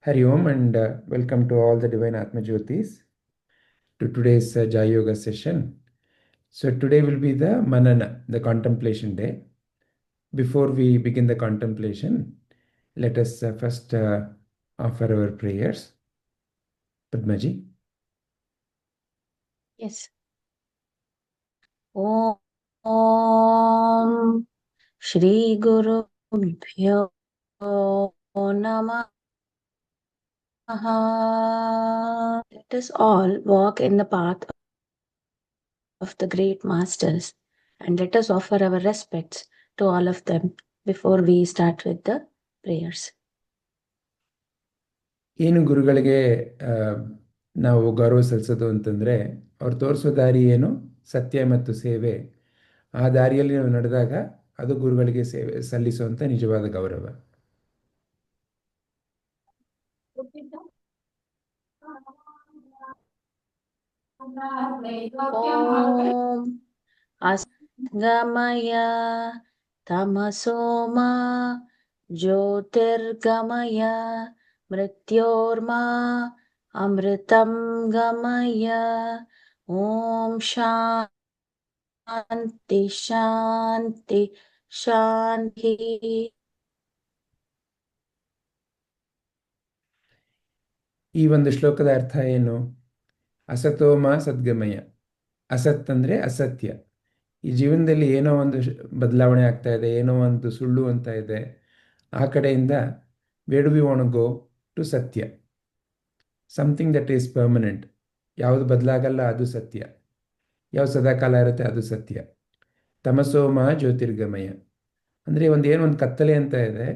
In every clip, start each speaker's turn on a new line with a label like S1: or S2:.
S1: Hari Om and welcome to all the Divine Atma Jyotis to today's Jai Yoga session. So today will be the Manana, the contemplation day. Before we begin the contemplation, let us first offer our prayers. Padmaji.
S2: Yes. Om Shri Guru Bhyo Namah. Let us all walk in the path of the great masters and let us offer our respects to all of them before we start with the prayers.
S1: ಏನು ಗುರುಗಳಿಗೆ ನಾವು ಗೌರವ ಸಲ್ಲಿಸೋದು ಅಂತಂದರೆ ಅವ್ರು ತೋರಿಸೋ ದಾರಿ ಏನು ಸತ್ಯ ಮತ್ತು ಸೇವೆ. ಆ ದಾರಿಯಲ್ಲಿ ನಾವು ನಡೆದಾಗ ಅದು ಗುರುಗಳಿಗೆ ಸೇವೆ ಸಲ್ಲಿಸುವಂಥ ನಿಜವಾದ ಗೌರವ.
S2: Om Asgamaya Tamasoma Jyotirgamaya Mrityorma Amritam Gamaya. Om Shanti Shanti Shanti.
S1: ಈ ಒಂದು ಶ್ಲೋಕದ ಅರ್ಥ ಏನು? ಅಸತೋಮ ಸದ್ಗಮಯ. ಅಸತ್ ಅಂದರೆ ಅಸತ್ಯ. ಈ ಜೀವನದಲ್ಲಿ ಏನೋ ಒಂದು ಬದಲಾವಣೆ ಆಗ್ತಾ ಇದೆ, ಏನೋ ಒಂದು ಸುಳ್ಳು ಅಂತ ಇದೆ. ಆ ಕಡೆಯಿಂದ where do we want to go to ಸತ್ಯ, ಸಮಥಿಂಗ್ ದಟ್ ಈಸ್ ಪರ್ಮನೆಂಟ್. ಯಾವುದು ಬದಲಾಗಲ್ಲ ಅದು ಸತ್ಯ, ಯಾವುದು ಸದಾಕಾಲ ಇರುತ್ತೆ ಅದು ಸತ್ಯ. ತಮಸೋಮ ಜ್ಯೋತಿರ್ಗಮಯ ಅಂದರೆ ಏನೋ ಒಂದು ಕತ್ತಲೆ ಅಂತ ಇದೆ.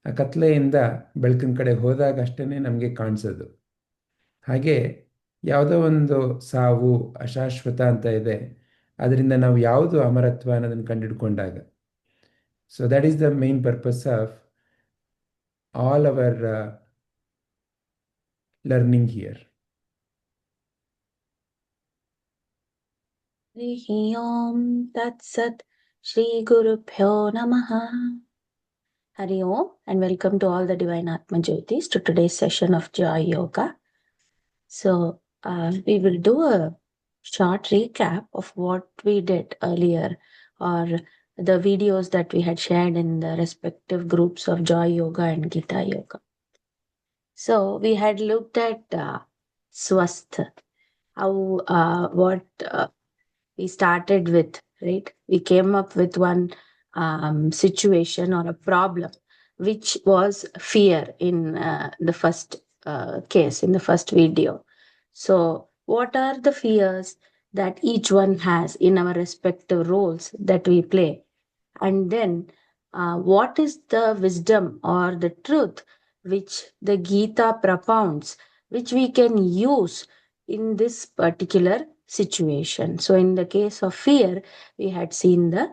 S1: ಆ ಕತ್ತಲೆಯಿಂದ ಬೆಳಕಿನ ಕಡೆ ಹೋದಾಗ ಅಷ್ಟೇ ನಮಗೆ ಕಾಣಿಸೋದು. ಹಾಗೆ ಯಾವುದೋ ಒಂದು ಸಾವು ಅಶಾಶ್ವತ ಅಂತ ಇದೆ, ಅದರಿಂದ ನಾವು ಯಾವುದು ಅಮರತ್ವ ಅನ್ನೋದನ್ನು ಕಂಡುಹಿಡ್ಕೊಂಡಾಗ. So that is the main purpose of all our learning here.
S2: Hri Om Tat Sat Shri Guru Bhyo Namaha. Hari Om and welcome to all the Divine Atma Jyotis to today's session of Joy Yoga. So we will do a short recap of what we did earlier or the videos that we had shared in the respective groups of Joy Yoga and Gita Yoga. So we had looked at Swasth, how what we started with, right? We came up with one situation or a problem, which was fear in the first case, in the first video. So what are the fears that each one has in our respective roles that we play? And then what is the wisdom or the truth which the Gita propounds, which we can use in this particular situation? So in the case of fear, we had seen the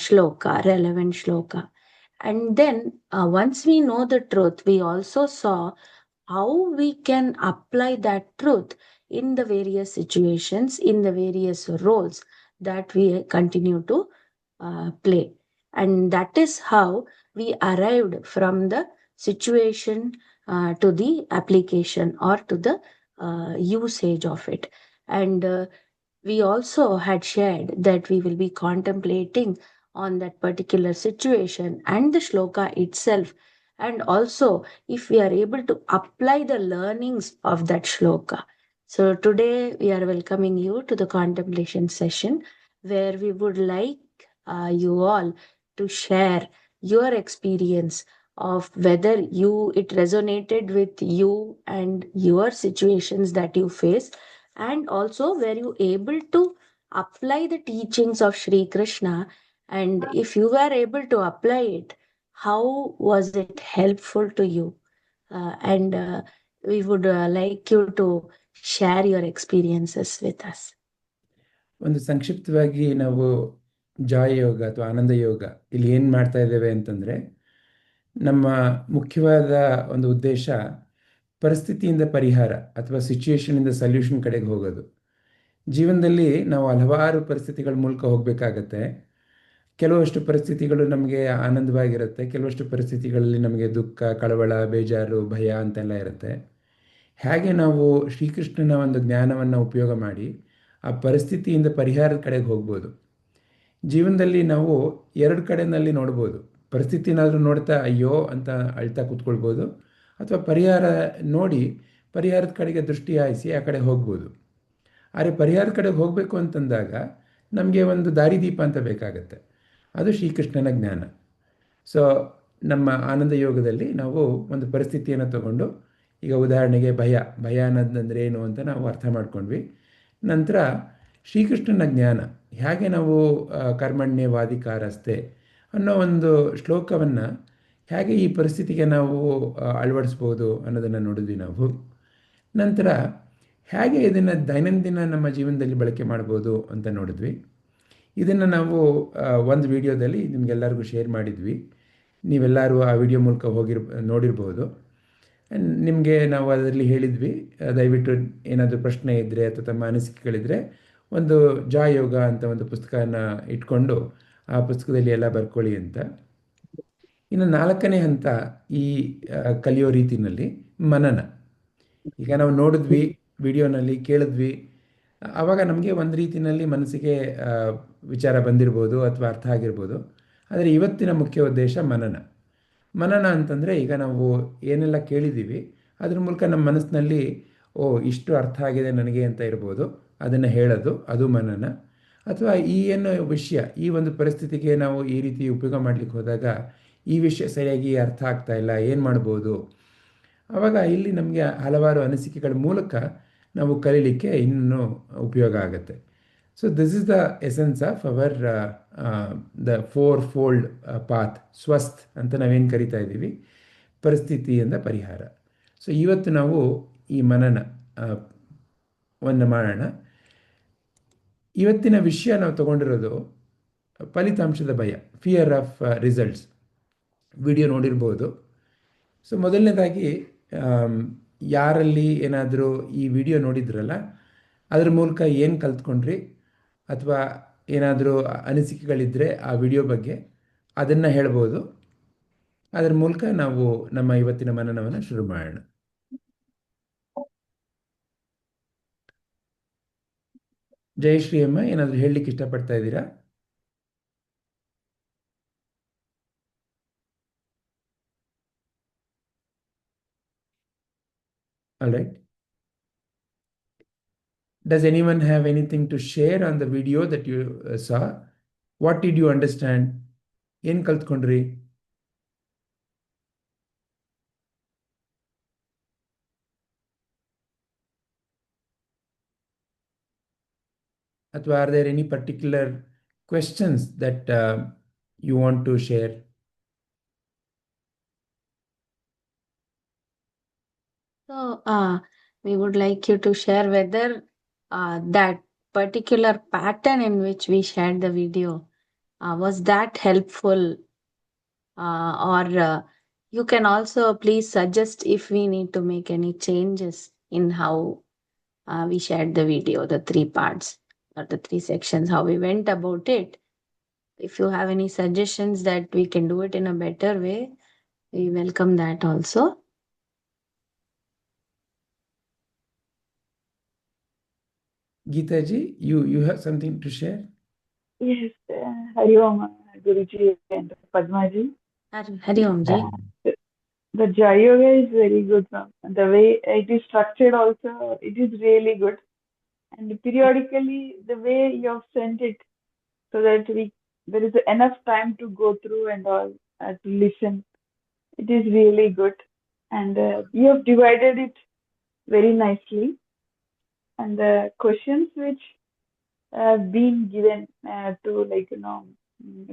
S2: shloka, relevant shloka. And then once we know the truth, we also saw how we can apply that truth in the various situations, in the various roles that we continue to play. And that is how we arrived from the situation to the application or to the usage of it. And we also had shared that we will be contemplating on that particular situation and the shloka itself, and also if we are able to apply the learnings of that shloka. So today we are welcoming you to the contemplation session where we would like you all to share your experience of whether it resonated with you and your situations that you face, and also were you able to apply the teachings of Sri Krishna, and if you were able to apply it, how was it helpful to you? And we would like you to share your experiences with us.
S1: ಒಂದು ಸಂಕ್ಷಿಪ್ತವಾಗಿ ನಾವು ಜಾಯ್ ಯೋಗ ಅಥವಾ ಆನಂದ ಯೋಗ ಇಲ್ಲಿ ಏನು ಮಾಡ್ತಾ ಇದ್ದೇವೆ ಅಂತಂದರೆ, ನಮ್ಮ ಮುಖ್ಯವಾದ ಒಂದು ಉದ್ದೇಶ ಪರಿಸ್ಥಿತಿಯಿಂದ ಪರಿಹಾರ ಅಥವಾ ಸಿಚುಯೇಷನಿಂದ ಸೊಲ್ಯೂಷನ್ ಕಡೆಗೆ ಹೋಗೋದು. ಜೀವನದಲ್ಲಿ ನಾವು ಹಲವಾರು ಪರಿಸ್ಥಿತಿಗಳ ಮೂಲಕ ಹೋಗಬೇಕಾಗತ್ತೆ. ಕೆಲವಷ್ಟು ಪರಿಸ್ಥಿತಿಗಳು ನಮಗೆ ಆನಂದವಾಗಿರುತ್ತೆ, ಕೆಲವಷ್ಟು ಪರಿಸ್ಥಿತಿಗಳಲ್ಲಿ ನಮಗೆ ದುಃಖ, ಕಳವಳ, ಬೇಜಾರು, ಭಯ ಅಂತೆಲ್ಲ ಇರುತ್ತೆ. ಹೇಗೆ ನಾವು ಶ್ರೀಕೃಷ್ಣನ ಒಂದು ಜ್ಞಾನವನ್ನು ಉಪಯೋಗ ಮಾಡಿ ಆ ಪರಿಸ್ಥಿತಿಯಿಂದ ಪರಿಹಾರದ ಕಡೆಗೆ ಹೋಗ್ಬೋದು. ಜೀವನದಲ್ಲಿ ನಾವು ಎರಡು ಕಡೆಯಲ್ಲಿ ನೋಡ್ಬೋದು. ಪರಿಸ್ಥಿತಿನಾದರೂ ನೋಡ್ತಾ ಅಯ್ಯೋ ಅಂತ ಅಳ್ತಾ ಕೂತ್ಕೊಳ್ಬೋದು, ಅಥವಾ ಪರಿಹಾರ ನೋಡಿ ಪರಿಹಾರದ ಕಡೆಗೆ ದೃಷ್ಟಿ ಹಾಯಿಸಿ ಆ ಕಡೆ ಹೋಗ್ಬೋದು. ಆದರೆ ಪರಿಹಾರದ ಕಡೆಗೆ ಹೋಗಬೇಕು ಅಂತಂದಾಗ ನಮಗೆ ಒಂದು ದಾರಿದೀಪ ಅಂತ ಬೇಕಾಗತ್ತೆ. ಅದು ಶ್ರೀಕೃಷ್ಣನ ಜ್ಞಾನ. ಸೊ ನಮ್ಮ ಆನಂದ ಯೋಗದಲ್ಲಿ ನಾವು ಒಂದು ಪರಿಸ್ಥಿತಿಯನ್ನು ತಗೊಂಡು, ಈಗ ಉದಾಹರಣೆಗೆ ಭಯ ಅನ್ನೋದಂದರೆ ಏನು ಅಂತ ನಾವು ಅರ್ಥ ಮಾಡ್ಕೊಂಡ್ವಿ. ನಂತರ ಶ್ರೀಕೃಷ್ಣನ ಜ್ಞಾನ ಹೇಗೆ ನಾವು ಕರ್ಮಣ್ಯವಾಧಿಕಾರಸ್ತೆ ಅನ್ನೋ ಒಂದು ಶ್ಲೋಕವನ್ನು ಹೇಗೆ ಈ ಪರಿಸ್ಥಿತಿಗೆ ನಾವು ಅಳವಡಿಸ್ಬೋದು ಅನ್ನೋದನ್ನು ನೋಡಿದ್ವಿ ನಾವು. ನಂತರ ಹೇಗೆ ಇದನ್ನು ದೈನಂದಿನ ನಮ್ಮ ಜೀವನದಲ್ಲಿ ಬಳಕೆ ಮಾಡ್ಬೋದು ಅಂತ ನೋಡಿದ್ವಿ. ಇದನ್ನು ನಾವು ಒಂದು ವಿಡಿಯೋದಲ್ಲಿ ನಿಮಗೆಲ್ಲರಿಗೂ ಶೇರ್ ಮಾಡಿದ್ವಿ. ನೀವೆಲ್ಲರೂ ಆ ವಿಡಿಯೋ ಮೂಲಕ ನೋಡಿರ್ಬೋದು. ನಿಮಗೆ ನಾವು ಅದರಲ್ಲಿ ಹೇಳಿದ್ವಿ, ದಯವಿಟ್ಟು ಏನಾದರೂ ಪ್ರಶ್ನೆ ಇದ್ದರೆ ಅಥವಾ ತಮ್ಮ ಅನಿಸಿಕೆಗಳಿದ್ದರೆ ಒಂದು ಜಾಯೋಗ ಅಂತ ಒಂದು ಪುಸ್ತಕನ ಇಟ್ಕೊಂಡು ಆ ಪುಸ್ತಕದಲ್ಲಿ ಎಲ್ಲ ಬರ್ಕೊಳ್ಳಿ ಅಂತ. ಇನ್ನು 4ನೇ ಹಂತ ಈ ಕಲಿಯೋ ರೀತಿಯಲ್ಲಿ ಮನನ. ಈಗ ನಾವು ನೋಡಿದ್ವಿ, ವಿಡಿಯೋನಲ್ಲಿ ಕೇಳಿದ್ವಿ, ಆವಾಗ ನಮಗೆ ಒಂದು ರೀತಿಯಲ್ಲಿ ಮನಸ್ಸಿಗೆ ವಿಚಾರ ಬಂದಿರ್ಬೋದು ಅಥವಾ ಅರ್ಥ ಆಗಿರ್ಬೋದು. ಆದರೆ ಇವತ್ತಿನ ಮುಖ್ಯ ಉದ್ದೇಶ ಮನನ ಅಂತಂದರೆ, ಈಗ ನಾವು ಏನೆಲ್ಲ ಕೇಳಿದ್ದೀವಿ ಅದ್ರ ಮೂಲಕ ನಮ್ಮ ಮನಸ್ಸಿನಲ್ಲಿ ಇಷ್ಟು ಅರ್ಥ ಆಗಿದೆ ನನಗೆ ಅಂತ ಇರ್ಬೋದು, ಅದನ್ನು ಹೇಳೋದು, ಅದು ಮನನ. ಅಥವಾ ಈ ಏನು ವಿಷಯ, ಈ ಒಂದು ಪರಿಸ್ಥಿತಿಗೆ ನಾವು ಈ ರೀತಿ ಉಪಯೋಗ ಮಾಡಲಿಕ್ಕೆ ಹೋದಾಗ ಈ ವಿಷಯ ಸರಿಯಾಗಿ ಅರ್ಥ ಆಗ್ತಾ ಇಲ್ಲ, ಏನು ಮಾಡ್ಬೋದು. ಆವಾಗ ಇಲ್ಲಿ ನಮಗೆ ಹಲವಾರು ಅನಿಸಿಕೆಗಳ ಮೂಲಕ ನಾವು ಕಲೀಲಿಕ್ಕೆ ಇನ್ನೂ ಉಪಯೋಗ ಆಗುತ್ತೆ. So this is the essence of our the 4-fold path, ಸ್ವಸ್ತ್ ಅಂತ ನಾವೇನು ಕರಿತಾ ಇದ್ದೀವಿ, ಪರಿಸ್ಥಿತಿಯಿಂದ ಪರಿಹಾರ. ಸೊ ಇವತ್ತು ನಾವು ಈ ಮನನ ಒಂದು ಮಾಡೋಣ. ಇವತ್ತಿನ ವಿಷಯ ನಾವು ತಗೊಂಡಿರೋದು ಫಲಿತಾಂಶದ ಭಯ, ಫಿಯರ್ ಆಫ್ ರಿಸಲ್ಟ್ಸ್. ವಿಡಿಯೋ ನೋಡಿರ್ಬೋದು. ಸೊ ಮೊದಲನೇದಾಗಿ ಯಾರಲ್ಲಿ ಏನಾದರೂ ಈ ವಿಡಿಯೋ ನೋಡಿದ್ರಲ್ಲ, ಅದ್ರ ಮೂಲಕ ಏನು ಕಲ್ತ್ಕೊಂಡ್ರಿ ಅಥವಾ ಏನಾದರೂ ಅನಿಸಿಕೆಗಳಿದ್ದರೆ ಆ ವಿಡಿಯೋ ಬಗ್ಗೆ ಅದನ್ನು ಹೇಳ್ಬೋದು. ಅದರ ಮೂಲಕ ನಾವು ನಮ್ಮ ಇವತ್ತಿನ ಮನನವನ್ನು ಶುರು ಮಾಡೋಣ. ಜಯಶ್ರೀ ಅಮ್ಮ, ಏನಾದರೂ ಹೇಳಲಿಕ್ಕೆ ಇಷ್ಟಪಡ್ತಾ ಇದ್ದೀರಾ? All right. Does anyone have anything to share on the video that you saw? What did you understand? ಏನು ಕಲ್ತ್ಕೊಂಡ್ರಿ? ಅಥವಾ are there any particular questions that you want to share?
S2: So, we would like you to share whether that particular pattern in which we shared the video was that helpful, or you can also please suggest if we need to make any changes in how we shared the video, the 3 parts or the 3 sections, how we went about it. If you have any suggestions that we can do it in a better way, we welcome that also.
S1: Gita ji, you have something to share?
S3: Yes, Hari Om, Guruji and Padmaji.
S2: Hari Om ji.
S3: The Jai Yoga is very good, ma'am. The way it is structured also, it is really good. And periodically, the way you have sent it, so that there is enough time to go through and all, to listen. It is really good. And you have divided it very nicely. And the questions which have been given to, like,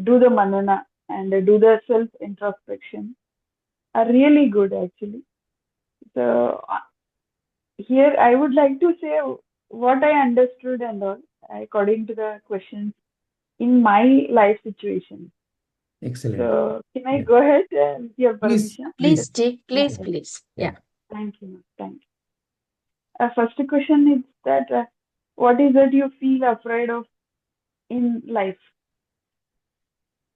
S3: do the manana and do the self introspection are really good, actually. So here I would like to say what I understood and all according to the questions in my life situation.
S1: Excellent.
S3: So can I go ahead with your permission?
S2: Please, please. Yeah.
S3: Thank you. Thank you. First question is that what is that you feel afraid of in life?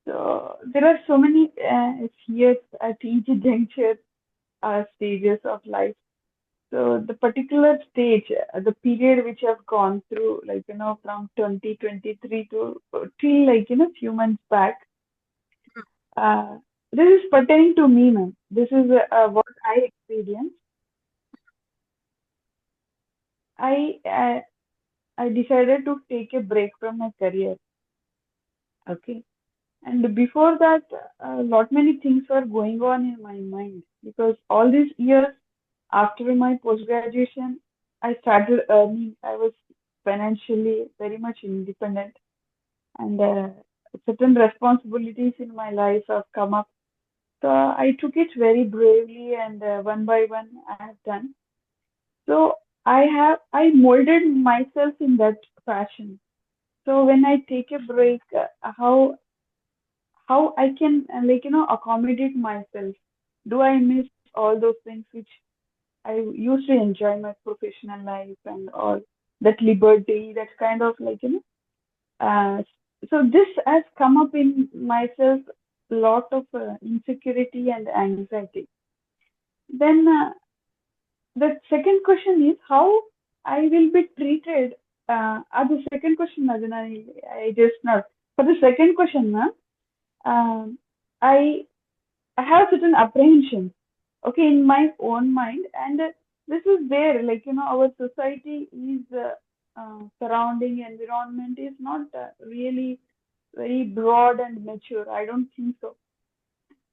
S3: So there are so many fears at each juncture, stages of life. So the particular stage, the period which I've gone through, like, from 2023 to till, like, few months back, this is pertaining to me, ma'am. This is what I experienced. I I decided to take a break from my career. Okay. And before that, lot many things were going on in my mind, because all these years after my post graduation, I started earning. I was financially very much independent, and certain responsibilities in my life have come up. So I took it very bravely, and one by one I have done. So I molded myself in that fashion. So when I take a break, how I can, like, accommodate myself. Do I miss all those things which I used to enjoy my professional life and all that liberty, that kind of, like, so this has come up in myself lot of insecurity and anxiety. Then the second question is how I will be treated. The second question, Madhana, I just now. For the second question, um, I I have certain apprehensions, okay, in my own mind, and this is there, like, our society is surrounding environment is not really very broad and mature. I don't think so.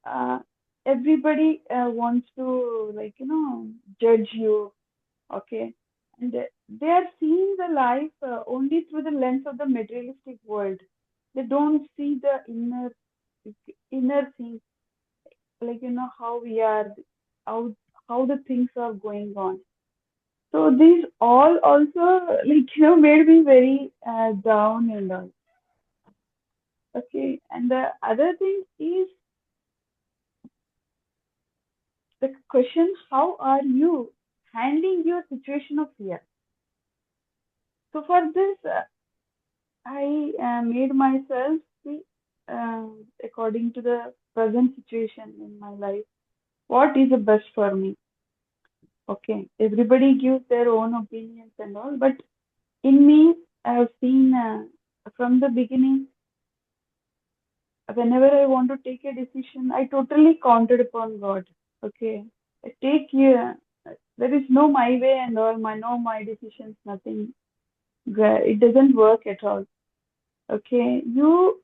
S3: Uh, Everybody wants to, like, judge you, okay, and they are seeing the life only through the lens of the materialistic world. They don't see the inner things, like, how we are, how how the things are going on. So these all also, like, made me very down and all. Okay, and the other thing is the question: how are you handling your situation of fear? So for this, I made myself see, according to the present situation in my life, what is the best for me. Okay, everybody gives their own opinions and all, but in me, I have seen from the beginning, whenever I want to take a decision, I totally counted upon God. Okay, I take there is no my way and all, my decisions, nothing. It doesn't work at all. Okay, you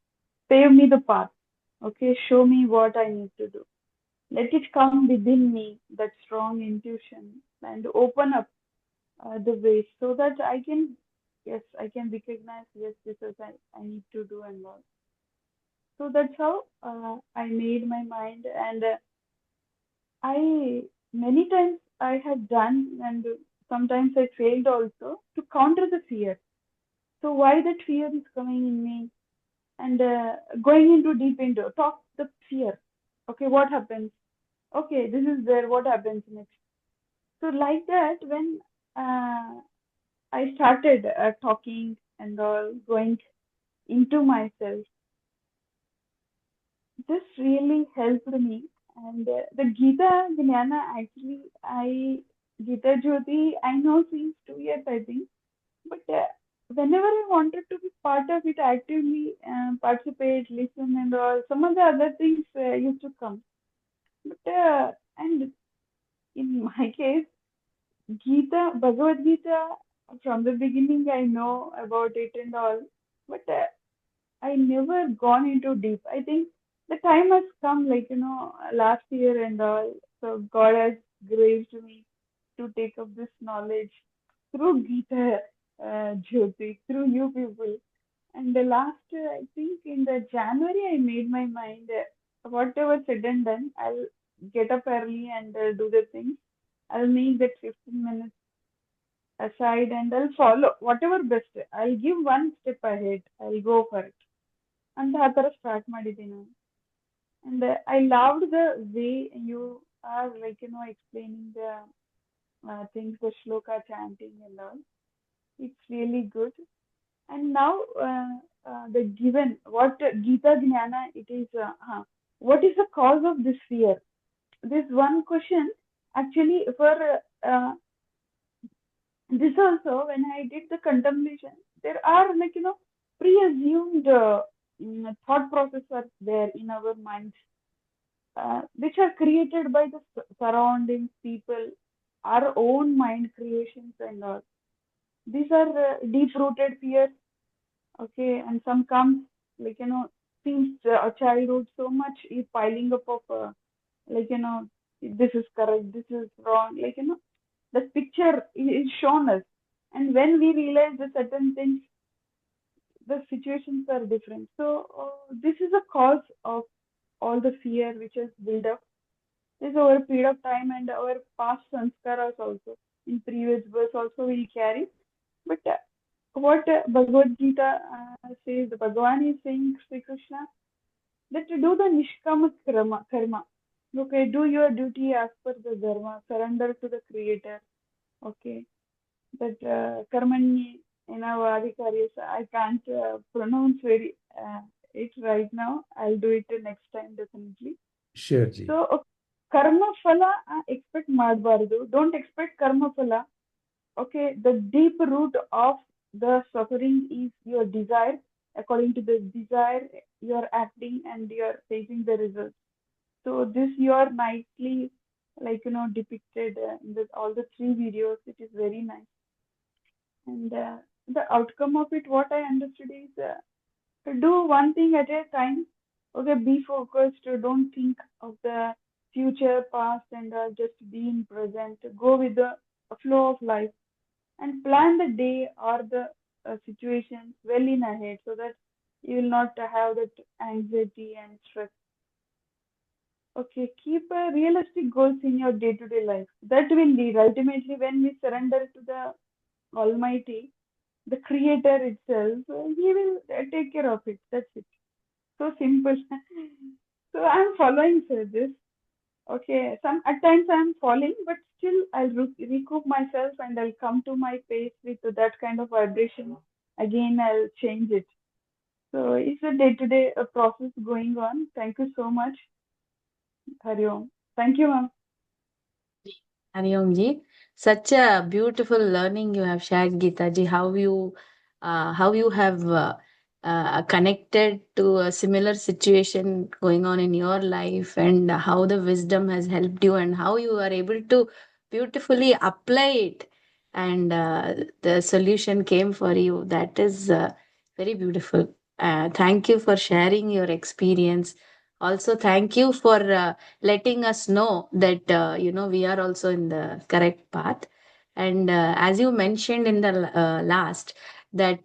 S3: pave me the path. Okay, show me what I need to do. Let it come within me, that strong intuition, and open up the way so that I can, yes, I can recognize, yes, this is I need to do and all. So that's how I made my mind, and I many times I have done, and sometimes I failed also to counter the fear. So why that fear is coming in me, and going into deep into talk the fear. Okay, what happens? Okay, this is there. What happens next? So like that, when uh, I started talking and all, going into myself, this really helped me. And the Gita Jnana, actually, Gita Jyoti, I know since 2 years, I think. But whenever I wanted to be part of it, actively participate, listen, and all, some of the other things used to come. But and in my case, Gita, Bhagavad Gita, from the beginning, I know about it and all. But I never gone into deep. I think the time has come, like, last year and all. So God has graced me to take up this knowledge through Gita, Jyoti, through you people. And the last, I think in the January, I made my mind, whatever said and done, I'll get up early and do the things. I'll make that 15 minutes aside and I'll follow whatever best. I'll give one step ahead. I'll go for it. And ಆ ಥರ start ಮಾಡಿದ್ದೀನಿ ನಾನು. And I loved the way you are, like, explaining the things, the shloka chanting and all. It's really good. And now the given, what Gita Jnana, it is, what is the cause of this fear? This one question, actually, for this also, when I did the contemplation, there are like, pre-assumed thought processes are there in our minds, which are created by the surroundings, people, our own mind creations and all. These are deep-rooted fears, okay, and some comes like, since childhood, so much is piling up of like, this is correct, this is wrong, like, the picture is shown us. And when we realize the certain things, the situations are different. So this is a cause of all the fear which has built up. This over a period of time, and our past sanskaras also in previous births also will carry. But what Bhagavadgita says, the Bhagavan is saying, Sri Krishna, that to do the nishkama karma. Okay, do your duty as per the dharma, surrender to the creator. Okay, that karmani adhikaryas, I can't pronounce very it right now. I'll do it next time definitely.
S1: Sure, Ji.
S3: So karma phala expect ಮಾಡಬಾರದು. Don't expect karma phala. Okay, the deep root of the suffering is your desire. According to the desire, you are acting and you are facing the results. So this you are nicely, like, depicted in all the 3 videos. It is very nice. And the outcome of it, what I understood is, do one thing at a time. Okay, be focused. Don't think of the future, past, and just be in present. Go with the flow of life and plan the day or the situation well in ahead, so that you will not have that anxiety and stress. Okay, keep realistic goals in your day-to-day life. That will lead ultimately, when we surrender to the Almighty, the Creator itself, He will take care of it. That's it. So simple. So I'm following this. Okay, at times I'm falling, but still I'll recoup myself and I'll come to my pace with that kind of vibration. Again, I'll change it. So it's a day-to-day process going on. Thank you so much. Hari Om. Thank you, ma'am.
S2: Hari Om ji, such a beautiful learning you have shared, Gita ji. How you have connected to a similar situation going on in your life, and how the wisdom has helped you, and how you are able to beautifully apply it, and the solution came for you. That is very beautiful. Thank you for sharing your experience. Also, thank you for letting us know that we are also in the correct path. And as you mentioned in the last, that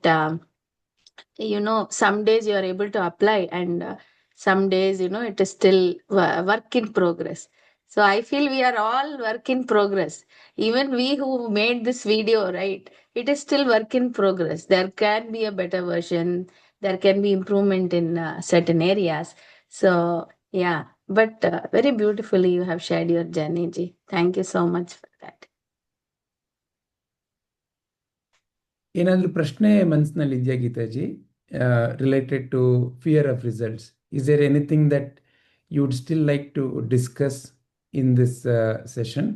S2: some days you are able to apply, and some days it is still work in progress. So I feel we are all work in progress. Even we who made this video, right, it is still work in progress. There can be a better version, there can be improvement in certain areas. So yeah, but very beautifully you have shared your journey, ji. Thank you so much for that.
S1: ಏನಾದರೂ ಪ್ರಶ್ನೆ ಮನಸ್ಸಿನಲ್ಲಿ ಇದೆಯಾ Geetaji, related to fear of results? Is there anything that you would still like to discuss in this session?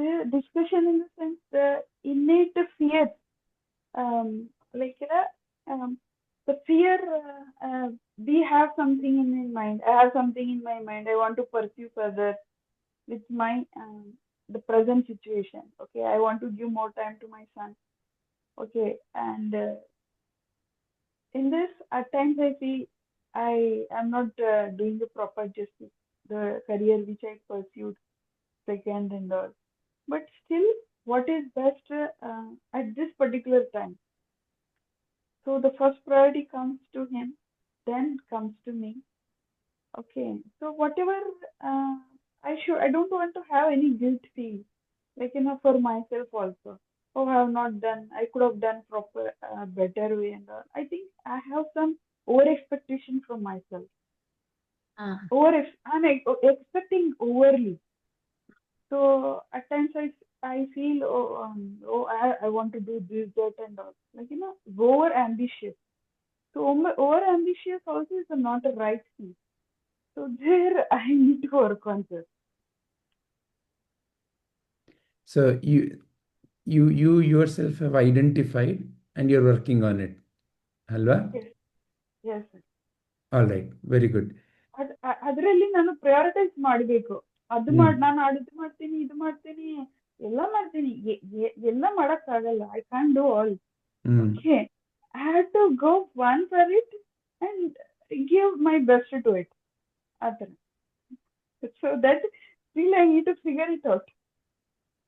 S3: The discussion in the sense, the innate fear, the fear, we have something in mind. I have something in my mind. I want to pursue further with my the present situation. Okay, I want to give more time to my son. Okay, and in this, at times I see I am not doing the proper justice, the career which I pursued second and all. But still, what is best at this particular time? So the first priority comes to him, then comes to me. Okay, so whatever I don't want to have any guilt feel, like, for myself also. Oh, I have not done. I could have done proper, better way and all. I think I have some over expectation from myself. I'm expecting overly. So at times I feel, I want to do this, that, and all. Like, over ambitious. So over ambitious also is not a right thing. So there I need to work on this.
S1: So you yourself have identified and you're working on it. Halwa?
S3: Yes, yes, sir.
S1: All right, very good.
S3: ಅದರಲ್ಲಿ ನಾನು prioritise ಮಾಡಬೇಕು. ನಾನು ಅದು ಮಾಡ್ತೀನಿ, ಇದು ಮಾಡ್ತೀನಿ, ಎಲ್ಲ ಮಾಡ್ತೀನಿ. ಎಲ್ಲ ಮಾಡಕ್ಕಾಗಲ್ಲ. I can't do all. Okay, I have to go one for it and give my best to it. ಆತರ. So that still I need to figure it out.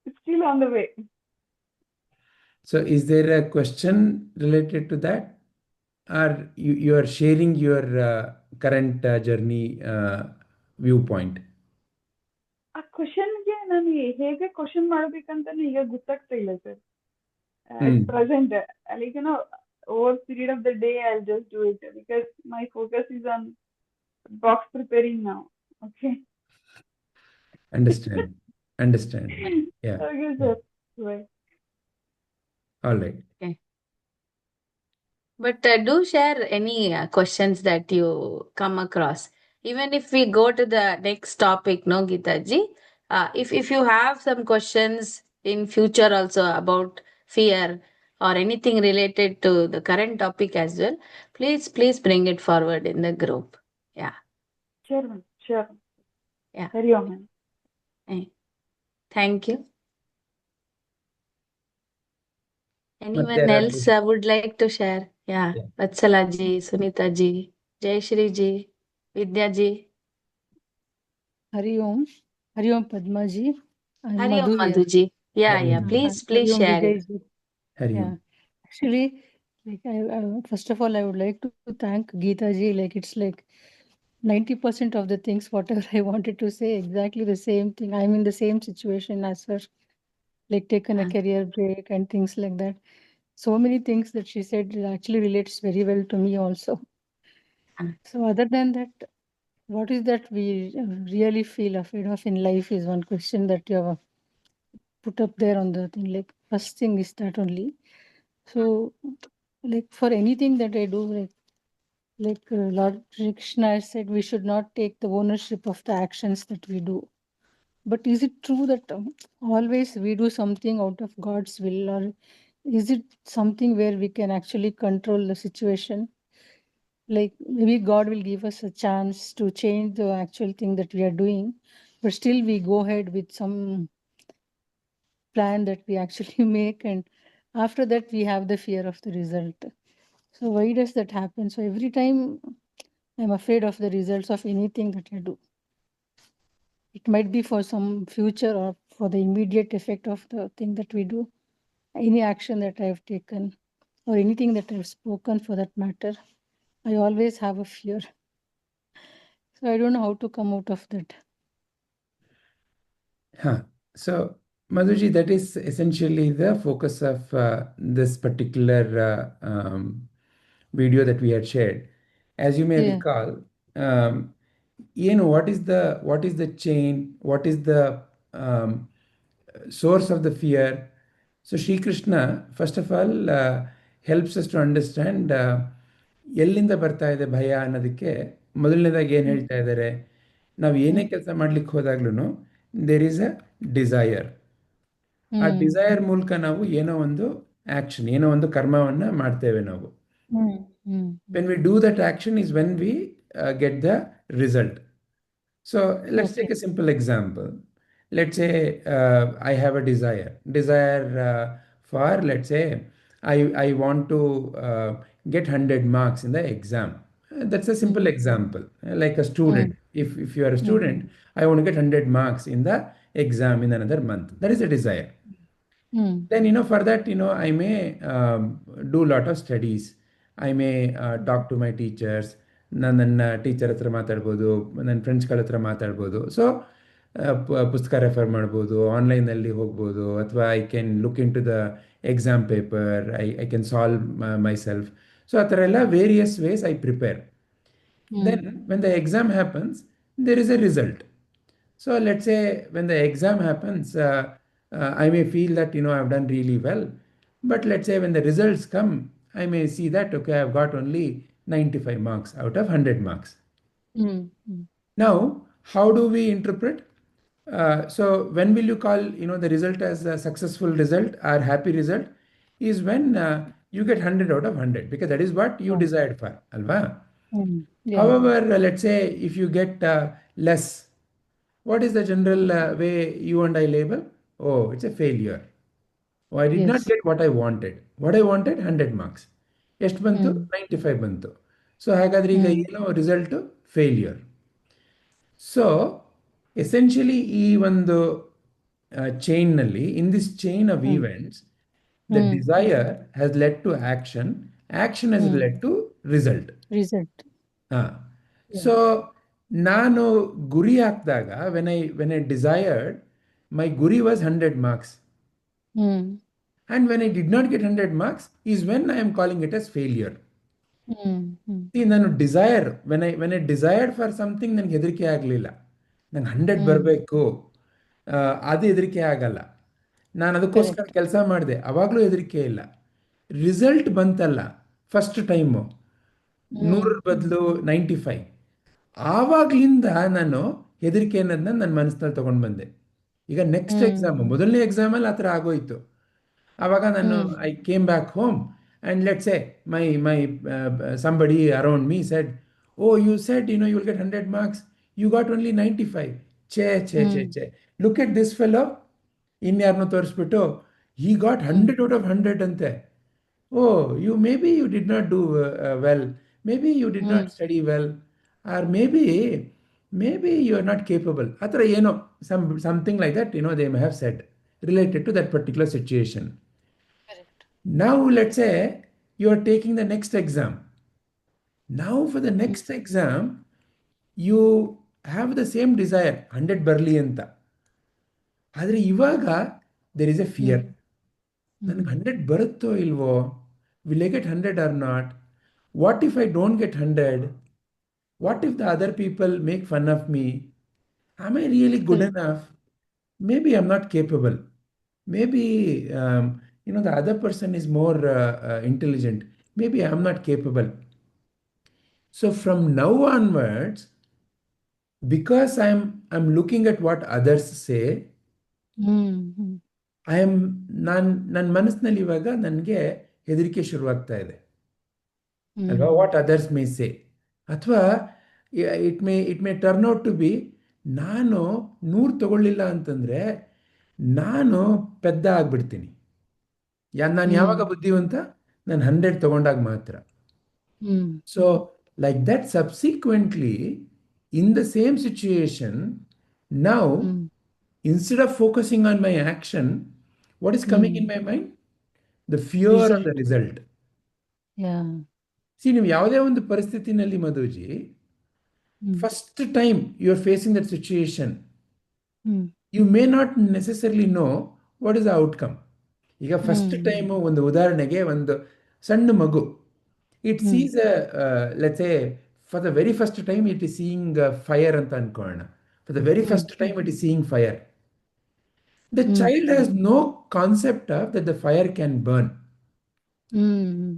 S3: It's still on the way.
S1: So is there a question related to that? Or you are sharing your current journey viewpoint?
S3: ಆ ಕ್ವಶನ್ಗೆ ನಾನು ಹೇಗೆ question ಮಾಡ್ಬೇಕಂತಾನೆ ಈಗ ಗೊತ್ತಾಗ್ತಾ ಇಲ್ಲ sir. At present, like, over period of the day, I'll just do it because my focus is on box preparing now. Okay.
S1: Understand. Yeah.
S3: Okay, sir. Right.
S1: All right.
S2: Okay. But do share any questions that you come across. Even if we go to the next topic, no, Gita ji, if you have some questions in future also about fear or anything related to the current topic as well, please bring it forward in the group. Yeah.
S3: Sure, ma'am. Sure.
S2: Yeah.
S3: Carry on, ma'am.
S2: Thank you. Anyone
S1: there are-
S2: else would like to share? Yeah. Vatsala ji, Sunita ji, Jai Shri ji, Vidya ji.
S4: Hari Om Padma ji. I'm
S2: Hari Om
S4: Madhu here.
S2: Madhu ji. Yeah,
S1: Hari
S2: yeah.
S1: Om.
S2: Please
S4: Hari Om
S2: share
S4: Vijay
S2: it.
S4: ji.
S1: Hari Om.
S4: Yeah. Actually, like first of all, I would like to thank Gita ji. Like, it's like 90% of the things, whatever I wanted to say, exactly the same thing. I'm in the same situation as her. Like, taken a career break and things like that. So many things that she said actually relates very well to me also. So other than that, what is that we really feel afraid of in life is one question that you have put up there on the thing. Like, first thing is that only. So, like, for anything that I do, like Lord Krishna has said, we should not take the ownership of the actions that we do. But is it true that always we do something out of God's will, or is it something where we can actually control the situation? Like, maybe God will give us a chance to change the actual thing that we are doing, but still we go ahead with some plan that we actually make, and after that we have the fear of the result. So why does that happen? So every time I'm afraid of the results of anything that I do. It might be for some future or for the immediate effect of the thing that we do, any action that I've taken or anything that I've spoken for that matter. I always have a fear. So I don't know how to come out of that.
S1: So, Madhuji, that is essentially the focus of this particular video that we had shared. As you may recall, what is the chain? What is the source of the fear? So, Sri Krishna, first of all, helps us to understand ಎಲ್ಲಿಂದ ಬರ್ತಾ ಇದೆ ಭಯ ಅನ್ನೋದಕ್ಕೆ ಮೊದಲನೇದಾಗಿ ಏನು ಹೇಳ್ತಾ ಇದ್ದಾರೆ, ನಾವು ಏನೇ ಕೆಲಸ ಮಾಡ್ಲಿಕ್ಕೆ ಹೋದಾಗ್ಲೂ ದೇರ್ ಈಸ್ ಅ ಡಿಸೈರ್. ಆ ಡಿಸೈರ್ ಮೂಲಕ ನಾವು ಏನೋ ಒಂದು ಆಕ್ಷನ್, ಏನೋ ಒಂದು ಕರ್ಮವನ್ನ ಮಾಡ್ತೇವೆ ನಾವು. When we do that action is when we get the result. So let's take a simple example. Let's say I have a desire for, let's say, I want to get 100 marks in the exam. That's a simple example. Like a student, if you are a student, I want to get 100 marks in the exam in another month. That is a desire. Then, for that, I may do a lot of studies. I may talk to my teachers. ನನ್ನ teacher ಹತ್ರ ಮಾತಾಡ್ಬೋದು, ನನ್ನ ಫ್ರೆಂಡ್ಸ್ಗಳ ಹತ್ರ ಮಾತಾಡ್ಬೋದು. So ಪುಸ್ತಕ refer ಮಾಡ್ಬೋದು, ಆನ್ಲೈನಲ್ಲಿ ಹೋಗ್ಬೋದು, ಅಥವಾ I can look into the exam paper, I can solve myself. So ಆ ಥರ ಎಲ್ಲ various ways I prepare. Then when the exam happens, there is a result. So let's say when the exam happens, I may feel that, I've done really well. But let's say when the results come, I may see that, okay, I've got only 95 marks out of 100 marks. Now, how do we interpret? So when will you call, the result as a successful result or happy result? Is when you get 100 out of 100, because that is what you desired for, alva?
S4: Yeah.
S1: However, let's say if you get less, what is the general way you and I label? Oh, it's a failure. Oh, I did not
S4: Yes.
S1: get what I wanted. What I wanted, 100 marks. ಎಷ್ಟು ಬಂತು? 95 ಬಂತು. So ಹಾಗಾದ್ರೆ ಈಗ ಏನು result? Failure. So essentially ಈ ಒಂದು ಚೈನ್ನಲ್ಲಿ, in this chain of events, the desire has led to action, action has led to result. So ನಾನು ಗುರಿ ಹಾಕಿದಾಗ, ವೆನ್ ಐ ಡಿಸೈರ್ಡ್, ಮೈ ಗುರಿ was 100 marks. And when I did not get 100 marks is when I am calling it as failure. See, ನಾನು desire, when I desired for something, ನನಗೆ ಹೆದರಿಕೆ ಆಗಲಿಲ್ಲ. ನಂಗೆ 100 ಬರಬೇಕು, ಅದು ಹೆದರಿಕೆ ಆಗಲ್ಲ. ನಾನು ಅದಕ್ಕೋಸ್ಕರ ಕೆಲಸ ಮಾಡಿದೆ, ಅವಾಗಲೂ ಹೆದರಿಕೆ ಇಲ್ಲ. ರಿಸಲ್ಟ್ ಬಂತಲ್ಲ ಫಸ್ಟ್ ಟೈಮು, 100 ಬದಲು 95, ಆವಾಗಲಿಂದ ನಾನು ಹೆದರಿಕೆ ಅನ್ನೋದನ್ನ ನನ್ನ ಮನಸ್ಸಿನಲ್ಲಿ ತೊಗೊಂಡು ಬಂದೆ. ಈಗ ನೆಕ್ಸ್ಟ್ ಎಕ್ಸಾಮು, ಮೊದಲನೇ ಎಕ್ಸಾಮಲ್ಲಿ ಆ ಥರ ಆಗೋಯ್ತು. ಆವಾಗ ನಾನು I came back home and let's say my somebody around me said, oh, you said you will get 100 marks, you got only 95. ಛೇ, look at this fellow, ಇನ್ಯಾರನ್ನೋ ತೋರಿಸ್ಬಿಟ್ಟು he got 100 out of 100 ಅಂತೆ. Oh, maybe you did not do well, maybe you did not study well, or maybe you are not capable. ಆ ಥರ ಏನೋ something like that, they may have said related to that particular situation. Now let's say you are taking the next exam. Now for the next exam, you have the same desire, 100 ಬರ್ಲಿ ಅಂತ. ಆದರೆ ಇವಾಗ there is a fear. ನನಗೆ 100 ಬರುತ್ತೋ ಇಲ್ವೋ? Will I get 100 or not? What if I don't get 100? What if the other people make fun of me? Am I really good enough? Maybe I'm not capable. Maybe the other person is more intelligent. Maybe I'm not capable. So from now onwards, because I'm looking at what others say, ನನ್ನ ಮನಸ್ಸಿನಲ್ಲಿ ಇವಾಗ ನನಗೆ ಹೆದರಿಕೆ ಶುರುವಾಗ್ತಾ ಇದೆ ಅಲ್ವಾ? What others may say, ಅಥವಾ it may turn out to be, ನಾನು 100 ತಗೊಳ್ಳಿಲ್ಲ ಅಂತಂದರೆ ನಾನು ಪೆದ್ದ ಆಗ್ಬಿಡ್ತೀನಿ. ನಾನು ಯಾವಾಗ ಬುದ್ಧಿವಂತ? ನಾನು 100 ತಗೊಂಡಾಗ ಮಾತ್ರ. So like that, subsequently in the same situation, now instead of focusing on my action, what is coming in my mind? The fear of the result. See, ನೀವು ಯಾವುದೇ ಒಂದು ಪರಿಸ್ಥಿತಿನಲ್ಲಿ Madhuji, first time you are facing that situation, you may not necessarily know what is the outcome. ಈಗ first time, ಒಂದು ಉದಾಹರಣೆಗೆ, ಒಂದು ಸಣ್ಣ ಮಗು, it sees let's say for the very first time it is seeing fire ಅಂತ ಅನ್ಕೊಳ್ಳೋಣ. For the very first time it is seeing fire. The child has no concept of that the fire can burn.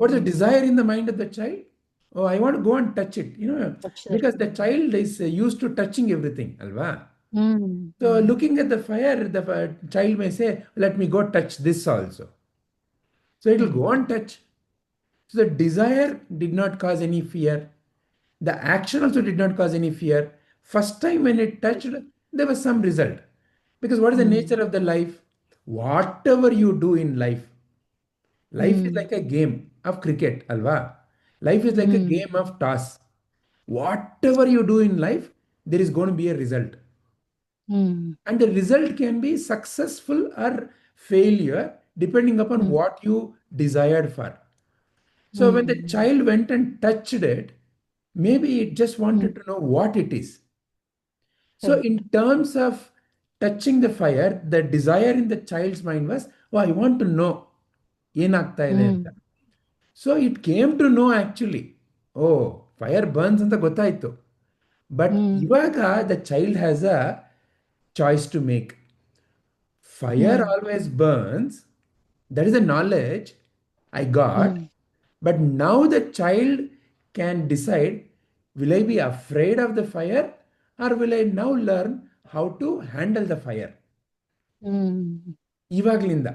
S1: What is the desire in the mind of the child? Oh, I want to go and touch it, because the child is used to touching everything, alva? So looking at the fire, the child may say, let me go touch this also. So it will go and touch. So the desire did not cause any fear. The action also did not cause any fear. First time when it touched, there was some result. Because what is the nature of the life? Whatever you do in life is like a game of cricket, alva? Life is like a game of toss. Whatever you do in life, there is going to be a result. And the result can be successful or failure depending upon what you desired for. So when the child went and touched it, maybe it just wanted to know what it is. So in terms of touching the fire, the desire in the child's mind was, oh, I want to know ಏನಾಗ್ತಾ ಇದೆ ಅಂತ. So it came to know actually, oh, fire burns ಅಂತ ಗೊತ್ತಾಯಿತು. But ಇವಾಗ the child has a choice to make. Fire always burns. That is the knowledge I got. But now the child can decide, will I be afraid of the fire or will I now learn how to handle the fire? ಇವಾಗ್ಲಿಂದ.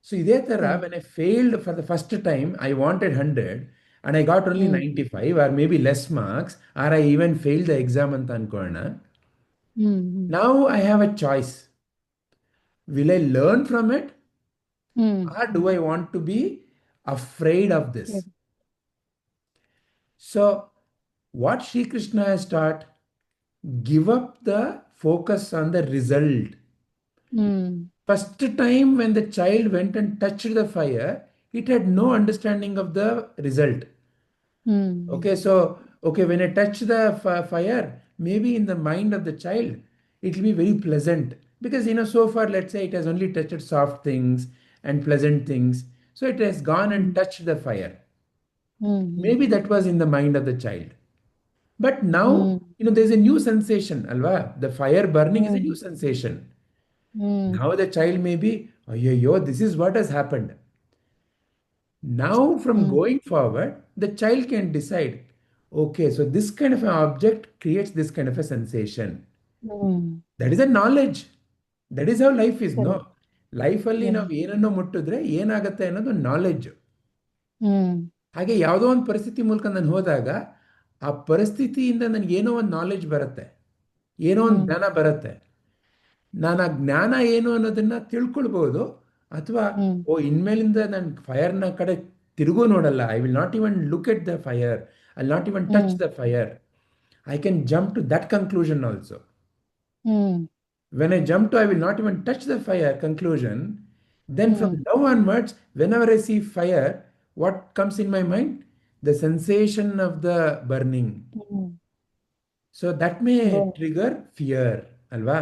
S1: So ಇದೇ ಥರ when I failed for the first time, I wanted 100 and I got only 95 or maybe less marks, or I even failed the exam ಅಂತ ಅನ್ಕೊಳ್ಳೋಣ. Now I have a choice. Will I learn from it or do I want to be afraid of this? So what Sri Krishna has taught, give up the focus on the result. First time when the child went and touched the fire, it had no understanding of the result. Okay, so when I touch the fire, maybe in the mind of the child, it will be very pleasant. Because, so far, let's say it has only touched soft things and pleasant things. So it has gone and touched the fire. Maybe that was in the mind of the child. But now, there's a new sensation, alva? The fire burning is a new sensation. Now the child may be, oh, this is what has happened. Now, from going forward, the child can decide, okay, so this kind of an object creates this kind of a sensation. That is a knowledge. That is how life is, no? Life ಅಲ್ಲಿ ನಾವು ಏನನ್ನೋ ಮುಟ್ಟಿದ್ರೆ ಏನಾಗತ್ತೆ ಅನ್ನೋದು knowledge. ಹಾಗೆ ಯಾವುದೋ ಒಂದು ಪರಿಸ್ಥಿತಿ ಮೂಲಕ ನಾನು ಹೋದಾಗ ಆ ಪರಿಸ್ಥಿತಿಯಿಂದ ನನಗೆ ಏನೋ ಒಂದು ನಾಲೆಡ್ಜ್ ಬರುತ್ತೆ, ಏನೋ ಒಂದು ಜ್ಞಾನ ಬರುತ್ತೆ. ನಾನು ಆ ಜ್ಞಾನ ಏನು ಅನ್ನೋದನ್ನ ತಿಳ್ಕೊಳ್ಬಹುದು, ಅಥವಾ ಇನ್ಮೇಲಿಂದ ನಾನು ಫೈರ್ನ ಕಡೆ ತಿರುಗೂ ನೋಡಲ್ಲ. I will not even look at the fire, I will not even touch the fire. I can jump to that conclusion also. When I jump to I will not even touch the fire conclusion, then from now onwards, whenever I see fire, what comes in my mind? The sensation of the burning. So that may trigger fear, alva?